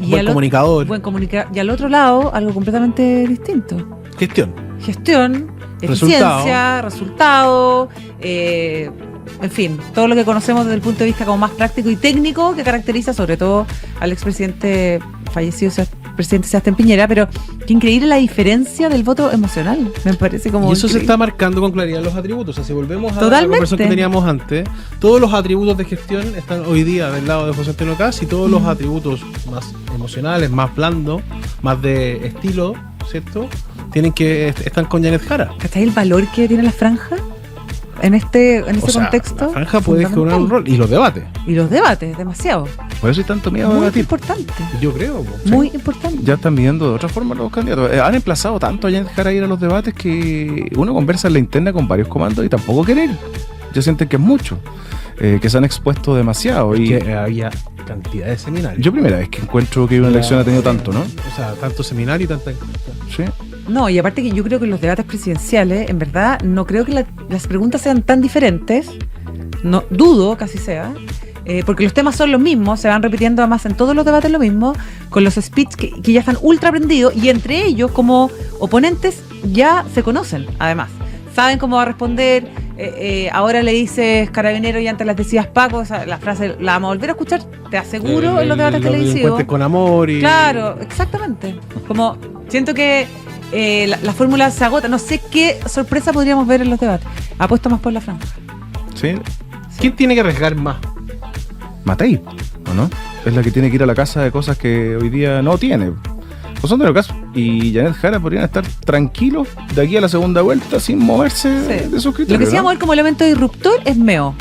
Y Buen comunicador. Y al otro lado, algo completamente distinto. Gestión, eficiencia, resultado, en fin, todo lo que conocemos desde el punto de vista como más práctico y técnico que caracteriza sobre todo al expresidente fallecido, presidente Sebastián Piñera. Pero qué increíble la diferencia del voto emocional, me parece como y eso increíble. se está marcando con claridad en los atributos. O sea, si volvemos a Totalmente. la conversación que teníamos antes, todos los atributos de gestión están hoy día del lado de José Antonio Cast, y todos los atributos más emocionales, más blandos, más de estilo, ¿cierto? Están con Janet Jara. ¿Cachai el valor que tiene la franja en ese contexto? La franja puede jugar un rol. Y los debates. Y los debates, demasiado. Por eso hay tanto miedo a Muy debatir. importante. Yo creo. Muy importante. Ya están viendo de otra forma los candidatos. Han emplazado tanto a Janet Jara a ir a los debates que uno conversa en la interna con varios comandos y tampoco quieren ir. Ya sienten que es mucho. Que se han expuesto demasiado. Y Que había cantidad de seminarios. yo primera vez que encuentro que una elección ha tenido tanto, ¿no? O sea, tanto seminario y tanta encuesta. Sí. No, y aparte que yo creo que los debates presidenciales, en verdad, no creo que las preguntas sean tan diferentes, no dudo casi sea, porque los temas son los mismos, se van repitiendo además en todos los debates lo mismo, con los speech que ya están ultra aprendidos, y entre ellos como oponentes ya se conocen además, saben cómo va a responder. Ahora le dices carabinero y antes las decías Paco, o sea, la frase la vamos a volver a escuchar, te aseguro, en los debates televisivos. Con amor y... Claro, exactamente. Como siento que la fórmula se agota, no sé qué sorpresa podríamos ver en los debates. Apuesto más por la franja. ¿Sí? ¿Quién tiene que arriesgar más? Matei, ¿o no? Es la que tiene que ir a la casa de cosas que hoy día no tiene. José Antonio Caz y Janet Jara podrían estar tranquilos de aquí a la segunda vuelta sin moverse de sus criterios. Lo que sí vamos a ver como elemento disruptor es Meo.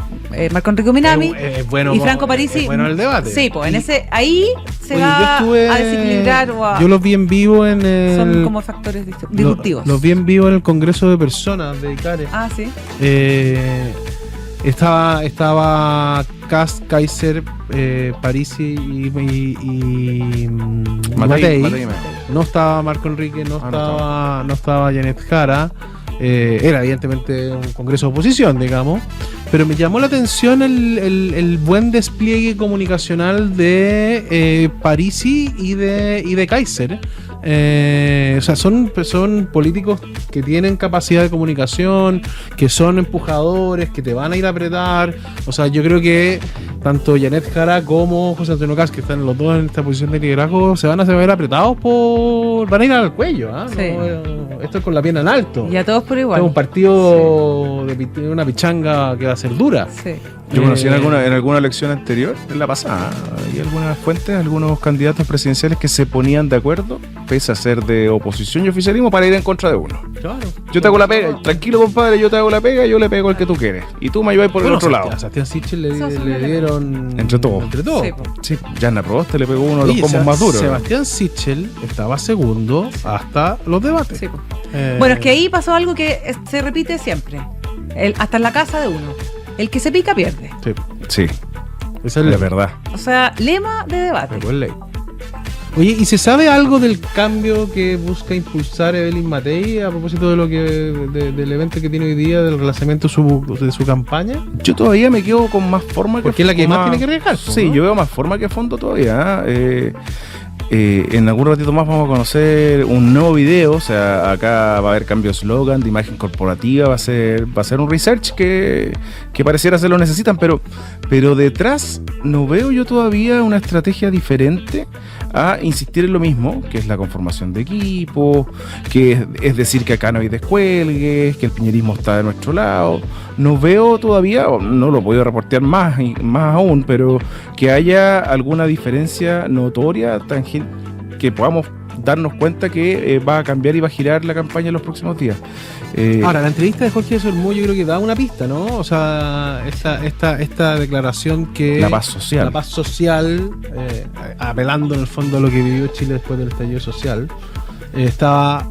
Marco Enrique Minami bueno, y Franco Parisi. Bueno el debate. Sí, pues en ese ahí se va a desequilibrar o a... Yo los vi en vivo en el... Son como factores disruptivos. Los vi en vivo en el Congreso de Personas de ICARE. Ah, sí. Estaba Kast, Kaiser, Parisi y Matei. No estaba Marco Enrique, no estaba Janet Jara. Era evidentemente un congreso de oposición, digamos. Pero me llamó la atención el buen despliegue comunicacional de Parisi y de Kaiser. O sea, son políticos que tienen capacidad de comunicación, que son empujadores, que te van a ir a apretar. O sea, yo creo que tanto Janet Jara como José Antonio Caz, que están los dos en esta posición de liderazgo, se van a ver apretados van a ir al cuello, ¿eh? Sí. No, esto es con la pierna en alto. Y a todos por igual. Es un partido de una pichanga que va a ser dura. Sí. Yo conocí en alguna elección anterior, en la pasada, hay algunas fuentes, algunos candidatos presidenciales que se ponían de acuerdo, pese a ser de oposición y oficialismo, para ir en contra de uno. Claro. Yo te hago la pega, tranquilo compadre, yo te hago la pega, yo le pego al que tú quieres. Y tú me ayudas por el otro lado. A Sebastián Sichel le dieron... Entre todos. Sí, po. Sí, Jana Proboste le pegó uno de los Oye, combos más duros. Sebastián Sichel estaba segundo hasta los debates. Sí, po. Bueno, es que ahí pasó algo que se repite siempre. Hasta en la casa de uno. El que se pica pierde. Sí. Sí, Esa es verdad. O sea, lema de debate. Es ley. Oye, ¿y se sabe algo del cambio que busca impulsar Evelyn Matei a propósito de lo que del evento que tiene hoy día, del relanzamiento de su campaña? Yo todavía me quedo con más forma que... Porque es la que más tiene que arriesgar. Sí, ¿no? yo veo más forma que fondo todavía. En algún ratito más vamos a conocer un nuevo video, o sea, acá va a haber cambio de slogan, de imagen corporativa, va a ser un research que pareciera se lo necesitan, pero detrás no veo yo todavía una estrategia diferente a insistir en lo mismo, que es la conformación de equipo, que es decir que acá no hay descuelgues, que el piñerismo está de nuestro lado. No veo todavía, no lo he podido reportear más aún, pero que haya alguna diferencia notoria, tangente, que podamos darnos cuenta que va a cambiar y va a girar la campaña en los próximos días. Ahora, la entrevista de Jorge Sormú yo creo que da una pista, ¿no? O sea, esta declaración que... La paz social. La paz social, apelando en el fondo a lo que vivió Chile después del estallido social, estaba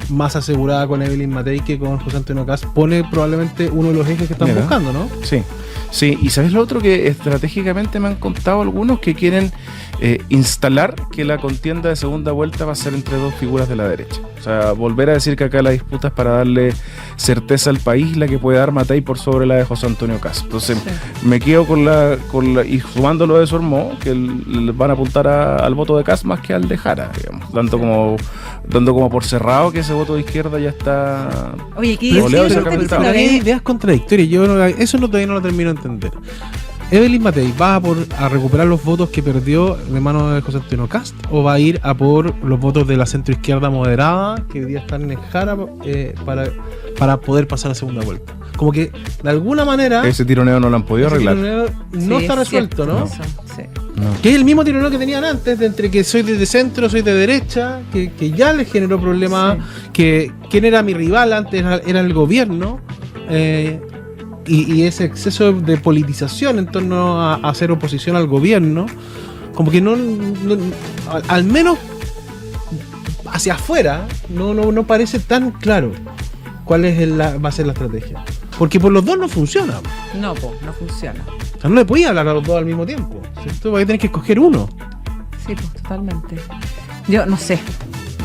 más asegurada con Evelyn Matei que con José Antonio Caz. Pone probablemente uno de los ejes que están buscando, ¿no? Sí. Sí, y ¿sabes lo otro? Que estratégicamente me han contado algunos que quieren instalar que la contienda de segunda vuelta va a ser entre dos figuras de la derecha. O sea, volver a decir que acá la disputa es para darle certeza al país, la que puede dar Matei por sobre la de José Antonio Caz. Entonces, me quedo con la y sumando lo de Sormó, que van a apuntar al voto de Caz más que al de Jara, digamos, dando como por cerrado que ese voto de izquierda ya está... Oye, ¿qué hay ideas contradictorias? Yo todavía no lo termino de entender. ¿Evelyn Matei va a recuperar los votos que perdió de mano de José Antonio Caz o va a ir a por los votos de la centroizquierda moderada que hoy día están en Jara para poder pasar a segunda vuelta? Como que de alguna manera ese tironeo no lo han podido arreglar. No está resuelto, ¿no? Sí. No. Que es el mismo tironeo que tenían antes, de entre que soy de centro, soy de derecha, que ya les generó problemas, que quién era mi rival antes era el gobierno, y ese exceso de politización en torno a hacer oposición al gobierno, como que no al menos hacia afuera no parece tan claro cuál va a ser la estrategia, porque por los dos no funciona. No funciona. O sea, no le podía hablar a los dos al mismo tiempo, ¿cierto? Vas a tener que escoger uno. Sí, pues totalmente. Yo no sé.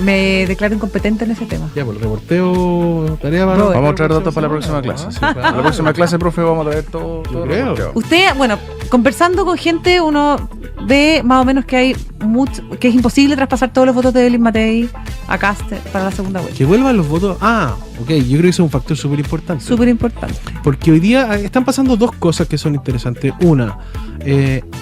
me declaro incompetente en ese tema. Ya, pues el reporteo, tarea para... Robert. Vamos a traer datos para la próxima clase. Sí. Para la próxima clase, profe, vamos a traer todo. Yo todo creo. reporteado. Usted, bueno, conversando con gente, uno ve más o menos que hay mucho, que es imposible traspasar todos los votos de Evelyn Matei a Cast para la segunda vuelta. Que vuelvan los votos. Ok, yo creo que eso es un factor súper importante. Súper importante. Porque hoy día están pasando dos cosas que son interesantes. Una,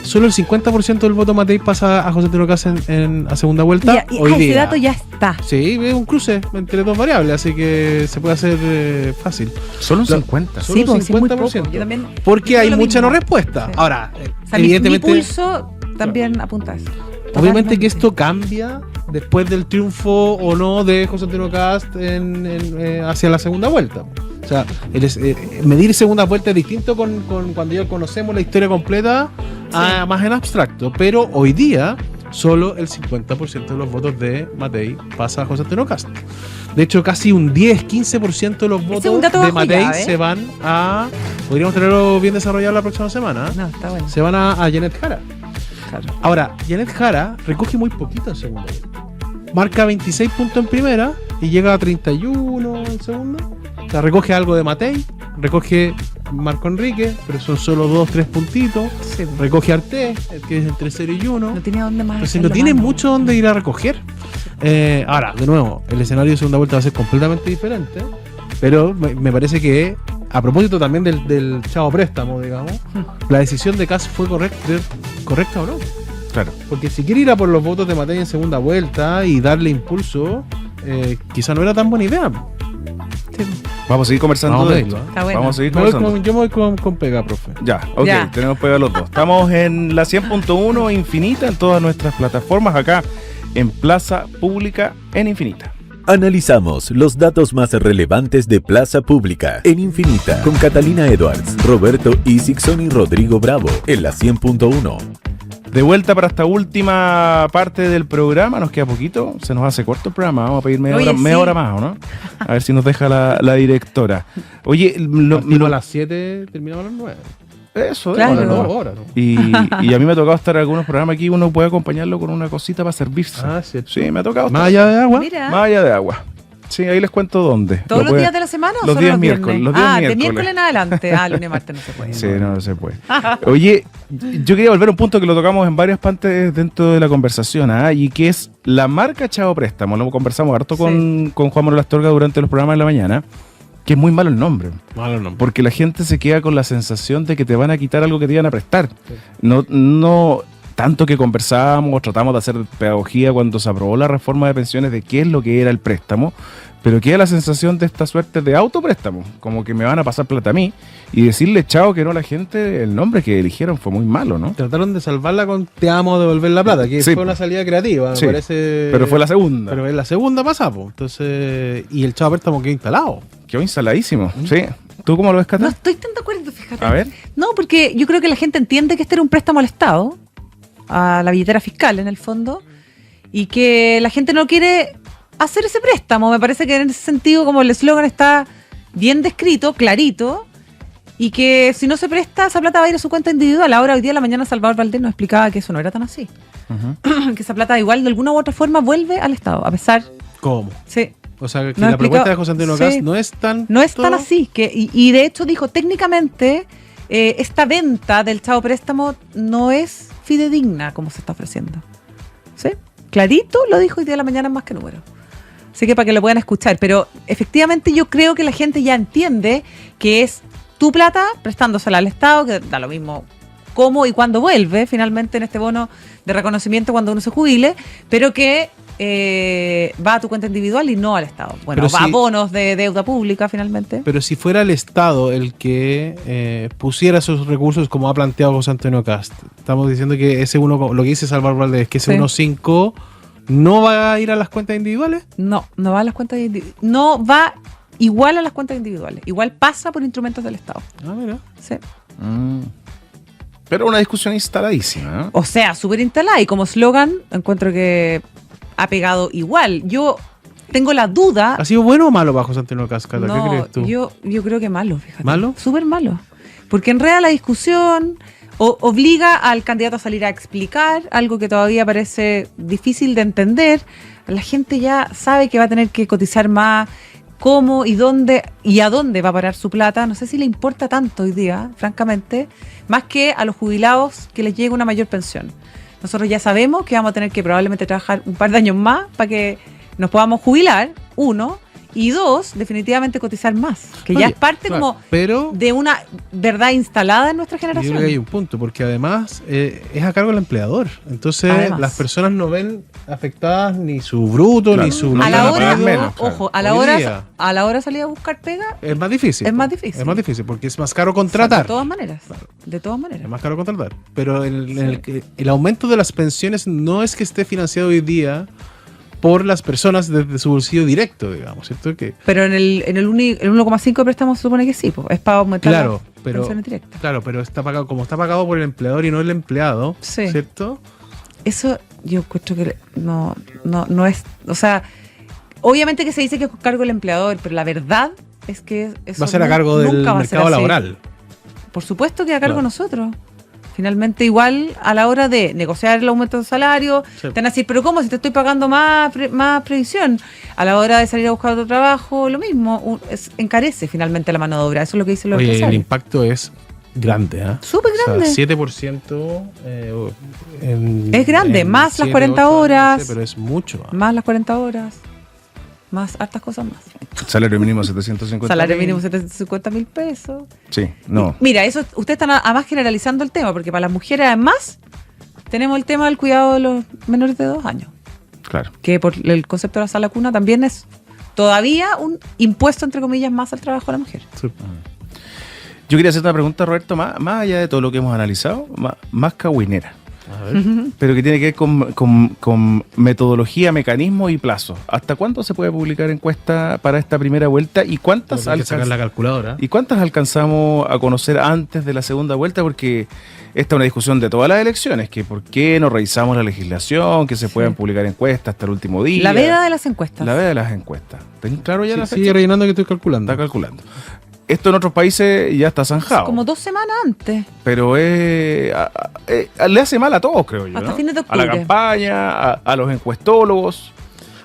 solo el 50% del voto Matei pasa a José Antonio Cast a segunda vuelta. Hoy ese día. dato ya está. Sí, es un cruce entre dos variables, así que se puede hacer fácil. Solo un Lo- 50. Solo un pues, sí, es muy poco. 50%. Yo también Porque digo hay lo mucha mismo. no respuesta. Sí. Ahora, O sea, mi evidentemente, pulso también apunta a eso. obviamente que Totalmente. esto cambia después del triunfo o no de José Antonio Cast hacia la segunda vuelta. O sea, medir segunda vuelta es distinto con cuando ya conocemos la historia completa a más en abstracto. Pero hoy día, solo el 50% de los votos de Matei pasa a José Antonio Cast. De hecho, casi un 10-15% de los es votos un dato de bajo Matei ya, ¿eh? se van a... Podríamos tenerlo bien desarrollado la próxima semana. No, está bueno. Se van a Janet Jara. Claro. Ahora, Janet Jara recoge muy poquito en segunda vuelta. Marca 26 puntos en primera y llega a 31 en segunda. O sea, recoge algo de Matei, recoge Marco Enrique, pero son solo 2-3 puntitos. Sí, Recoge Arte, que es entre 0 y 1. no tiene dónde más. Entonces echarle no tiene mano. mucho donde ir a recoger. Ahora, de nuevo, el escenario de segunda vuelta va a ser completamente diferente. Pero me parece que, a propósito también del chavo préstamo, digamos, la decisión de Cast fue correcta o no. Claro. Porque si quiere ir a por los votos de Matei en segunda vuelta y darle impulso, quizá no era tan buena idea. Sí. Vamos a seguir conversando Vamos a de verlo, esto. Está bueno. Vamos a seguir Yo me conversando. voy con pega, profe. Ya, ok, Ya. tenemos pegado los dos. Estamos en la 100.1 Infinita en todas nuestras plataformas, acá en Plaza Pública en Infinita. Analizamos los datos más relevantes de Plaza Pública en Infinita con Catalina Edwards, Roberto Isixson y Rodrigo Bravo en la 100.1. De vuelta para esta última parte del programa, nos queda poquito, se nos hace corto el programa, vamos a pedir media, Oye, hora, media sí. hora más, ¿o no? A ver si nos deja la directora. Oye, Partimos a las 7, terminamos a las 9. eso, Claro. bueno, Dos no. horas, ¿no? Y a mí me ha tocado estar en algunos programas aquí, uno puede acompañarlo con una cosita para servirse. Cierto. Sí, me ha tocado Más estar. allá de agua. Mira, Más allá de agua. Sí, ahí les cuento dónde. ¿todos Lo los puede- días de la semana o los solo días los miércoles, viernes? los días de miércoles. miércoles en adelante. Lunes y martes no se puede. Sí, no se puede. Oye, yo quería volver a un punto que lo tocamos en varias partes dentro de la conversación, y que es la marca Chavo Préstamo. Lo conversamos harto con Juan Manuel Astorga durante los programas de la mañana, que es muy malo el nombre, Malo no. porque la gente se queda con la sensación de que te van a quitar algo que te iban a prestar. No tanto que conversábamos, tratamos de hacer pedagogía cuando se aprobó la reforma de pensiones de qué es lo que era el préstamo, pero queda la sensación de esta suerte de autopréstamo, como que me van a pasar plata a mí, y decirle chao que no a la gente, el nombre que eligieron fue muy malo, ¿no? Trataron de salvarla con Te amo, devolver la plata, que Sí. fue una salida creativa, me Sí. parece. Pero fue la segunda. Pero en la segunda pasamos. Entonces, y el chavo préstamo quedó instalado. Quedó instaladísimo, sí. ¿Tú cómo lo ves, Cata? No estoy tan de acuerdo, fíjate. A ver. No, porque yo creo que la gente entiende que este era un préstamo al Estado, a la billetera fiscal en el fondo, y que la gente no quiere hacer ese préstamo. Me parece que en ese sentido, como el eslogan está bien descrito, clarito, y que si no se presta, esa plata va a ir a su cuenta individual. Ahora, hoy día, en la mañana, Salvador Valdés nos explicaba que eso no era tan así. Ujú. Que esa plata igual, de alguna u otra forma, vuelve al Estado, a pesar... ¿Cómo? Sí, O sea, que Nos la explicó- propuesta de José Antonio sí. Cast no es tan. no es tan así. Y de hecho dijo, técnicamente, esta venta del Chavo Préstamo no es fidedigna como se está ofreciendo. ¿Sí? Clarito lo dijo hoy día de la mañana en Más que Número. Así que para que lo puedan escuchar. Pero efectivamente yo creo que la gente ya entiende que es tu plata prestándosela al Estado, que da lo mismo cómo y cuándo vuelve finalmente en este bono de reconocimiento cuando uno se jubile, pero que va a tu cuenta individual y no al Estado. Bueno, Pero va a si- bonos de deuda pública finalmente. Pero si fuera el Estado el que pusiera esos recursos como ha planteado José Antonio Cast, estamos diciendo que ese uno, lo que dice Salvador Valdés, es que ese Sí. 1.5 no va a ir a las cuentas individuales. No va a las cuentas no va igual a las cuentas individuales. Igual pasa por instrumentos del Estado. Ah, mira. Sí. Mm. Pero una discusión instaladísima, ¿no? O sea, súper instalada. Y como eslogan, encuentro que ha pegado igual. Yo tengo la duda. ¿Ha sido bueno o malo para José Antonio Cast, Cata? ¿Qué No, crees tú? yo creo que malo, fíjate. ¿Malo? Súper malo. Porque enreda la discusión, obliga al candidato a salir a explicar algo que todavía parece difícil de entender, la gente ya sabe que va a tener que cotizar más, cómo y dónde y a dónde va a parar su plata. No sé si le importa tanto hoy día, francamente, más que a los jubilados que les llegue una mayor pensión. Nosotros ya sabemos que vamos a tener que probablemente trabajar un par de años más para que nos podamos jubilar, uno, y dos, definitivamente cotizar más, que ya Oye, es parte claro, como pero de una verdad instalada en nuestra yo generación. creo que hay un punto, porque además es a cargo del empleador. Entonces Además. las personas no ven afectadas ni su bruto, Claro, ni su... no A van la a hora, pagar menos, claro. ojo, a Hoy día. la hora de salir a buscar pega, Es más difícil. Es más po. difícil. Es más difícil, porque es más caro de contratar. todas maneras, de todas maneras. Es más caro contratar. Pero el aumento de las pensiones no es que esté financiado hoy día por las personas desde su bolsillo directo, digamos, ¿cierto? Que, Pero en el 1,5 de préstamo se supone que sí, pues, es para aumentar claro, las pero, pensiones directas. claro, pero está pagado, como está pagado por el empleador y no el empleado, Sí. ¿cierto? Eso yo encuentro que no es, o sea, obviamente que se dice que es a cargo del empleador, pero la verdad es que eso Va a ser a cargo del nunca va a ser mercado así. laboral. Por supuesto que a cargo Claro. de nosotros. Finalmente, igual a la hora de negociar el aumento del salario, Sí. te van a decir, pero ¿cómo? Si te estoy pagando más previsión. A la hora de salir a buscar otro trabajo, lo mismo. Encarece finalmente la mano de obra. Eso es lo que dicen los Oye, el empresarios. impacto es grande, ¿ah? Súper grande. O sea, 7%. Es grande, más las 40 8 horas. no sé, pero es mucho. ¿ah? Más las 40 horas. Más hartas cosas más. Salario mínimo 750. Salario mínimo 750.000 pesos. Sí, no. Mira, eso ustedes están además generalizando el tema, porque para las mujeres además tenemos el tema del cuidado de los menores de 2 años, Claro. que por el concepto de la sala cuna también es todavía un impuesto, entre comillas, más al trabajo de la mujer. Sí. Yo quería hacer una pregunta, Roberto, más allá de todo lo que hemos analizado, más cagüinera, A ver. pero que tiene que ver con metodología, mecanismo y plazo. ¿Hasta cuándo se puede publicar encuesta para esta primera vuelta y cuántas Hay que sacar la calculadora. ¿Y cuántas alcanzamos a conocer antes de la segunda vuelta? Porque esta es una discusión de todas las elecciones, que por qué no revisamos la legislación, que se puedan publicar encuestas hasta el último día. La veda de las encuestas. La veda de las encuestas. ¿Ten claro ya la Sí, fecha? sigue rellenando que estoy calculando. Está calculando. Esto en otros países ya está zanjado. Como 2 semanas antes. Pero le hace mal a todos, creo yo. Hasta ¿no? fines de A la octubre. campaña, a los encuestólogos.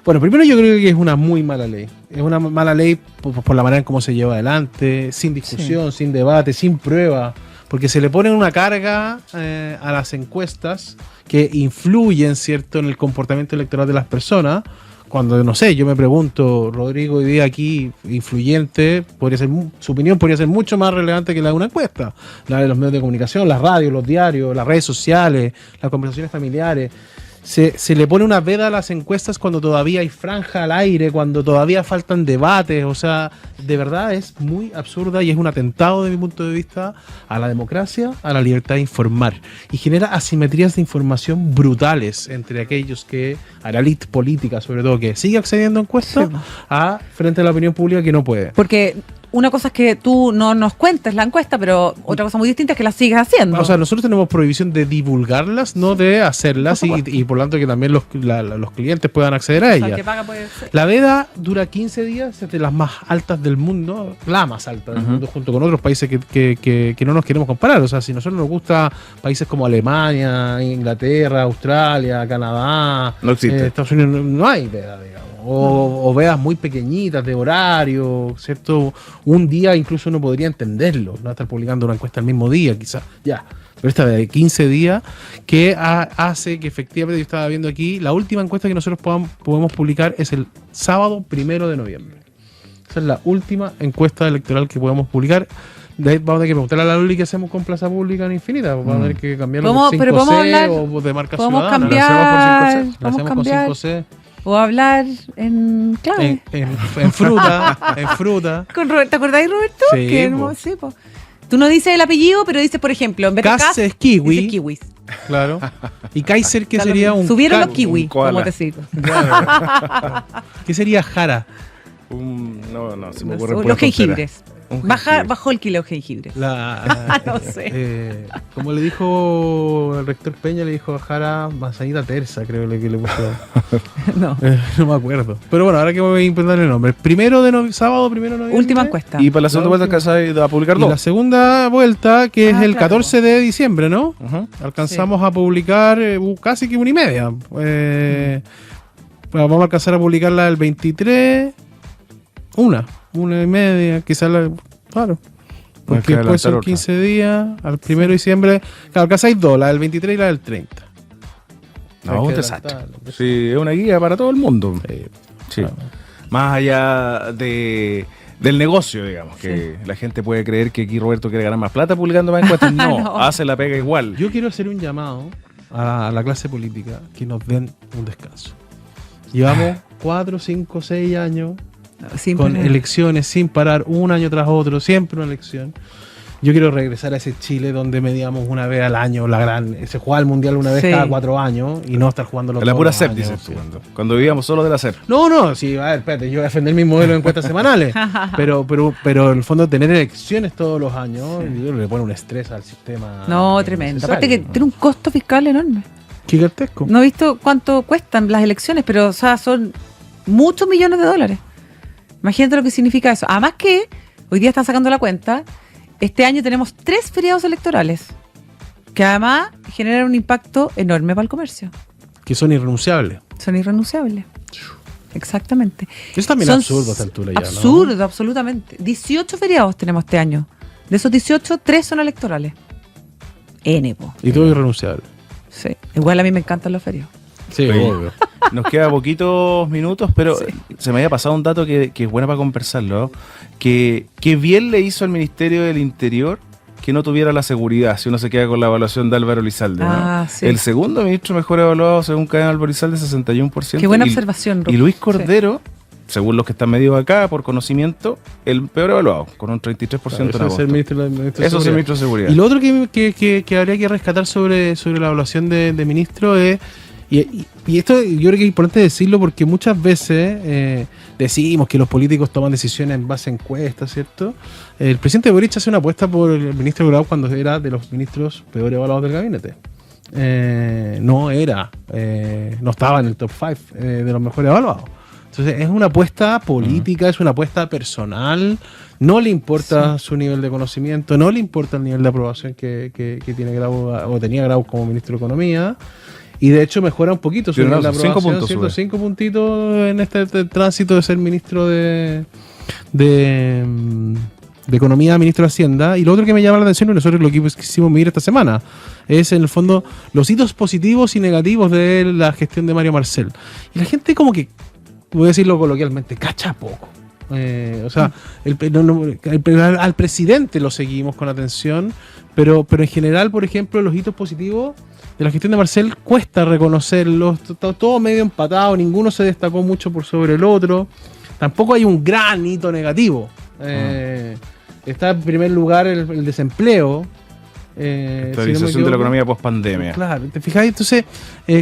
Bueno, primero yo creo que es una muy mala ley. Es una mala ley por la manera en cómo se lleva adelante, sin discusión, sin debate, sin prueba, porque se le pone una carga a las encuestas que influyen, ¿cierto?, en el comportamiento electoral de las personas. Cuando, no sé, yo me pregunto, Rodrigo hoy día aquí, influyente, podría ser, su opinión podría ser mucho más relevante que la de una encuesta. La de los medios de comunicación, las radios, los diarios, las redes sociales, las conversaciones familiares. Se le pone una veda a las encuestas cuando todavía hay franja al aire, cuando todavía faltan debates. O sea, de verdad es muy absurda y es un atentado, de mi punto de vista, a la democracia, a la libertad de informar. Y genera asimetrías de información brutales entre aquellos que, a la elite política sobre todo, que sigue accediendo a encuestas, Sí. frente a la opinión pública que no puede. Porque una cosa es que tú no nos cuentes la encuesta, pero otra cosa muy distinta es que la sigues haciendo. O sea, nosotros tenemos prohibición de divulgarlas, no de hacerlas, Por supuesto. y por lo tanto que también los clientes puedan acceder a O sea, ellas. el que paga puede ser. La veda dura 15 días, es de las más altas del mundo, la más alta del mundo, junto con otros países que no nos queremos comparar. O sea, si nosotros nos gusta países como Alemania, Inglaterra, Australia, Canadá, No existe. Estados Unidos, no hay veda, digamos. O vedas muy pequeñitas de horario, ¿cierto? Un día incluso uno podría entenderlo, no estar publicando una encuesta el mismo día, quizás, ya. Pero esta de 15 días que hace que efectivamente, yo estaba viendo aquí, la última encuesta que nosotros podemos publicar es el sábado 1 de noviembre. Esa es la última encuesta electoral que podemos publicar. De ahí vamos a tener que preguntarle a la Luli qué hacemos con Plaza Pública en Infinita. Vamos a tener que cambiarlo por 5C Pero podemos hablar- o de marca podemos ciudadana. cambiar- La hacemos por 5C. La podemos hacemos con cambiar. 5C. O hablar en clave. En fruta, en fruta. ¿Te acordáis, Roberto? Sí, Que po. sí, po. Tú no dices el apellido, pero dices, por ejemplo, en vez de Cas Cas, es kiwi. dices kiwis. Claro. Y Kaiser, ¿qué Da lo sería mismo. un Subieron ca- los kiwis, un koala. como te digo. Claro. ¿Qué sería jara? No, se me No ocurre sé, pura los tontera. jengibres. Un Bajó jengibre. el kilo de jengibres. No sé. Como le dijo el rector Peña, le dijo a Jara manzanita tersa, creo que le puso. No. No me acuerdo. Pero bueno, ahora que voy a inventar el nombre. Sábado 1 de noviembre. Última encuesta. Y para la segunda La vuelta última. alcanzáis a publicar Y la dos. segunda vuelta, que es el claro. 14 de diciembre, ¿no? Ujú. Alcanzamos a publicar casi que 1:30. vamos a alcanzar a publicarla el 23, una y media, quizás claro. Porque después son 15 días, al 1 de diciembre, claro, alcanzáis 2, la del 23 y la del 30. No, un desastre. Sí, es una guía para todo el mundo. Sí. Claro. Más allá del negocio, digamos, que la gente puede creer que aquí Roberto quiere ganar más plata publicando más encuestas. No, hace la pega igual. Yo quiero hacer un llamado a la clase política que nos den un descanso. Llevamos 4, 5, 6 años con elecciones sin parar, un año tras otro, siempre una elección. Yo quiero regresar a ese Chile donde medíamos una vez al año se jugaba el mundial una vez cada 4 años y no estar jugando los la pura CEP, dices tú, cuando vivíamos solo de la CEP. No, sí, a ver, espérate, yo voy a defender mi modelo de encuestas semanales, pero en el fondo tener elecciones todos los años le pone un estrés al sistema. No, tremendo. Aparte que tiene un costo fiscal enorme. Gigantesco. No he visto cuánto cuestan las elecciones, pero o sea, son muchos millones de dólares. Imagínate lo que significa eso. Además que hoy día están sacando la cuenta. Este año tenemos 3 feriados electorales que además generan un impacto enorme para el comercio. Que son irrenunciables. Son irrenunciables. Exactamente. Eso también es absurdo a esta altura ya, ¿no? Absurdo, absolutamente. 18 feriados tenemos este año. De esos 18, 3 son electorales. N-po. Y todo irrenunciable. Sí. Igual a mí me encantan los feriados. Sí, obvio. Nos queda poquitos minutos, pero se me había pasado un dato que es bueno para conversarlo, ¿no? Que bien le hizo al Ministerio del Interior que no tuviera la seguridad, si uno se queda con la evaluación de Álvaro Elizalde, ¿no? Sí. El segundo ministro mejor evaluado, según cadena Álvaro Elizalde, 61%. Qué buena observación, Ruth. Y Luis Cordero, según los que están medidos acá, por conocimiento, el peor evaluado, con un 33% en agosto. Eso es el ministro de Seguridad. Y lo otro que habría que rescatar sobre la evaluación de ministro es... Y esto yo creo que es importante decirlo porque muchas veces decimos que los políticos toman decisiones en base a encuestas, ¿cierto? El presidente Boric hace una apuesta por el ministro Grau cuando era de los ministros peor evaluados del gabinete. No estaba en el top 5 de los mejores evaluados. Entonces es una apuesta política, es una apuesta personal, no le importa su nivel de conocimiento, no le importa el nivel de aprobación que tiene Grau o tenía Grau como ministro de Economía. Y de hecho mejora un poquito su nivel de aprobación, 5 puntitos en este tránsito de ser ministro de Economía, ministro de Hacienda. Y lo otro que me llama la atención, y nosotros lo que quisimos medir esta semana, es en el fondo los hitos positivos y negativos de la gestión de Mario Marcel. Y la gente como que, voy a decirlo coloquialmente, cacha poco. Al presidente lo seguimos con atención, pero en general, por ejemplo, los hitos positivos de la gestión de Marcel cuesta reconocerlos, está todo medio empatado, ninguno se destacó mucho por sobre el otro, tampoco hay un gran hito negativo. Está en primer lugar el desempleo. Estabilización de la economía post pandemia. Claro, ¿te fijas? Entonces,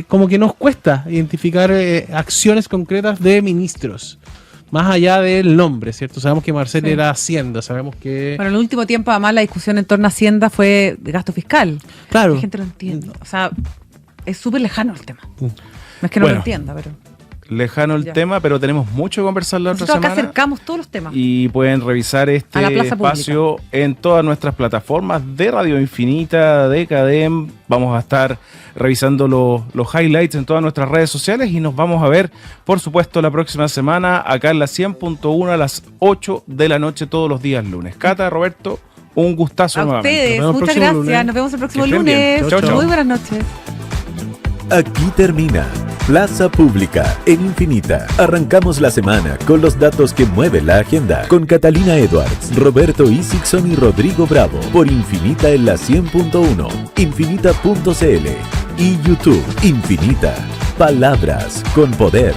como que nos cuesta identificar acciones concretas de ministros. Más allá del nombre, ¿cierto? Sabemos que Marcel era Hacienda, sabemos que... Bueno, en el último tiempo, además, la discusión en torno a Hacienda fue de gasto fiscal. Claro. La gente lo entiende. O sea, es súper lejano el tema. No es que no lo entienda, pero... Lejano el tema, pero tenemos mucho que conversar la otra semana. Acá acercamos todos los temas. Y pueden revisar este espacio en todas nuestras plataformas de Radio Infinita, de Cadem. Vamos a estar revisando los highlights en todas nuestras redes sociales y nos vamos a ver, por supuesto, la próxima semana acá en la 100.1 a las 8 de la noche todos los días lunes. Cata, Roberto, un gustazo nuevamente. A ustedes, muchas gracias. Lunes. Nos vemos el próximo lunes. Chau, chau. Muy buenas noches. Aquí termina Plaza Pública en Infinita. Arrancamos la semana con los datos que mueven la agenda con Catalina Edwards, Roberto Isixson y Rodrigo Bravo por Infinita en la 100.1, infinita.cl y YouTube. Infinita. Palabras con poder.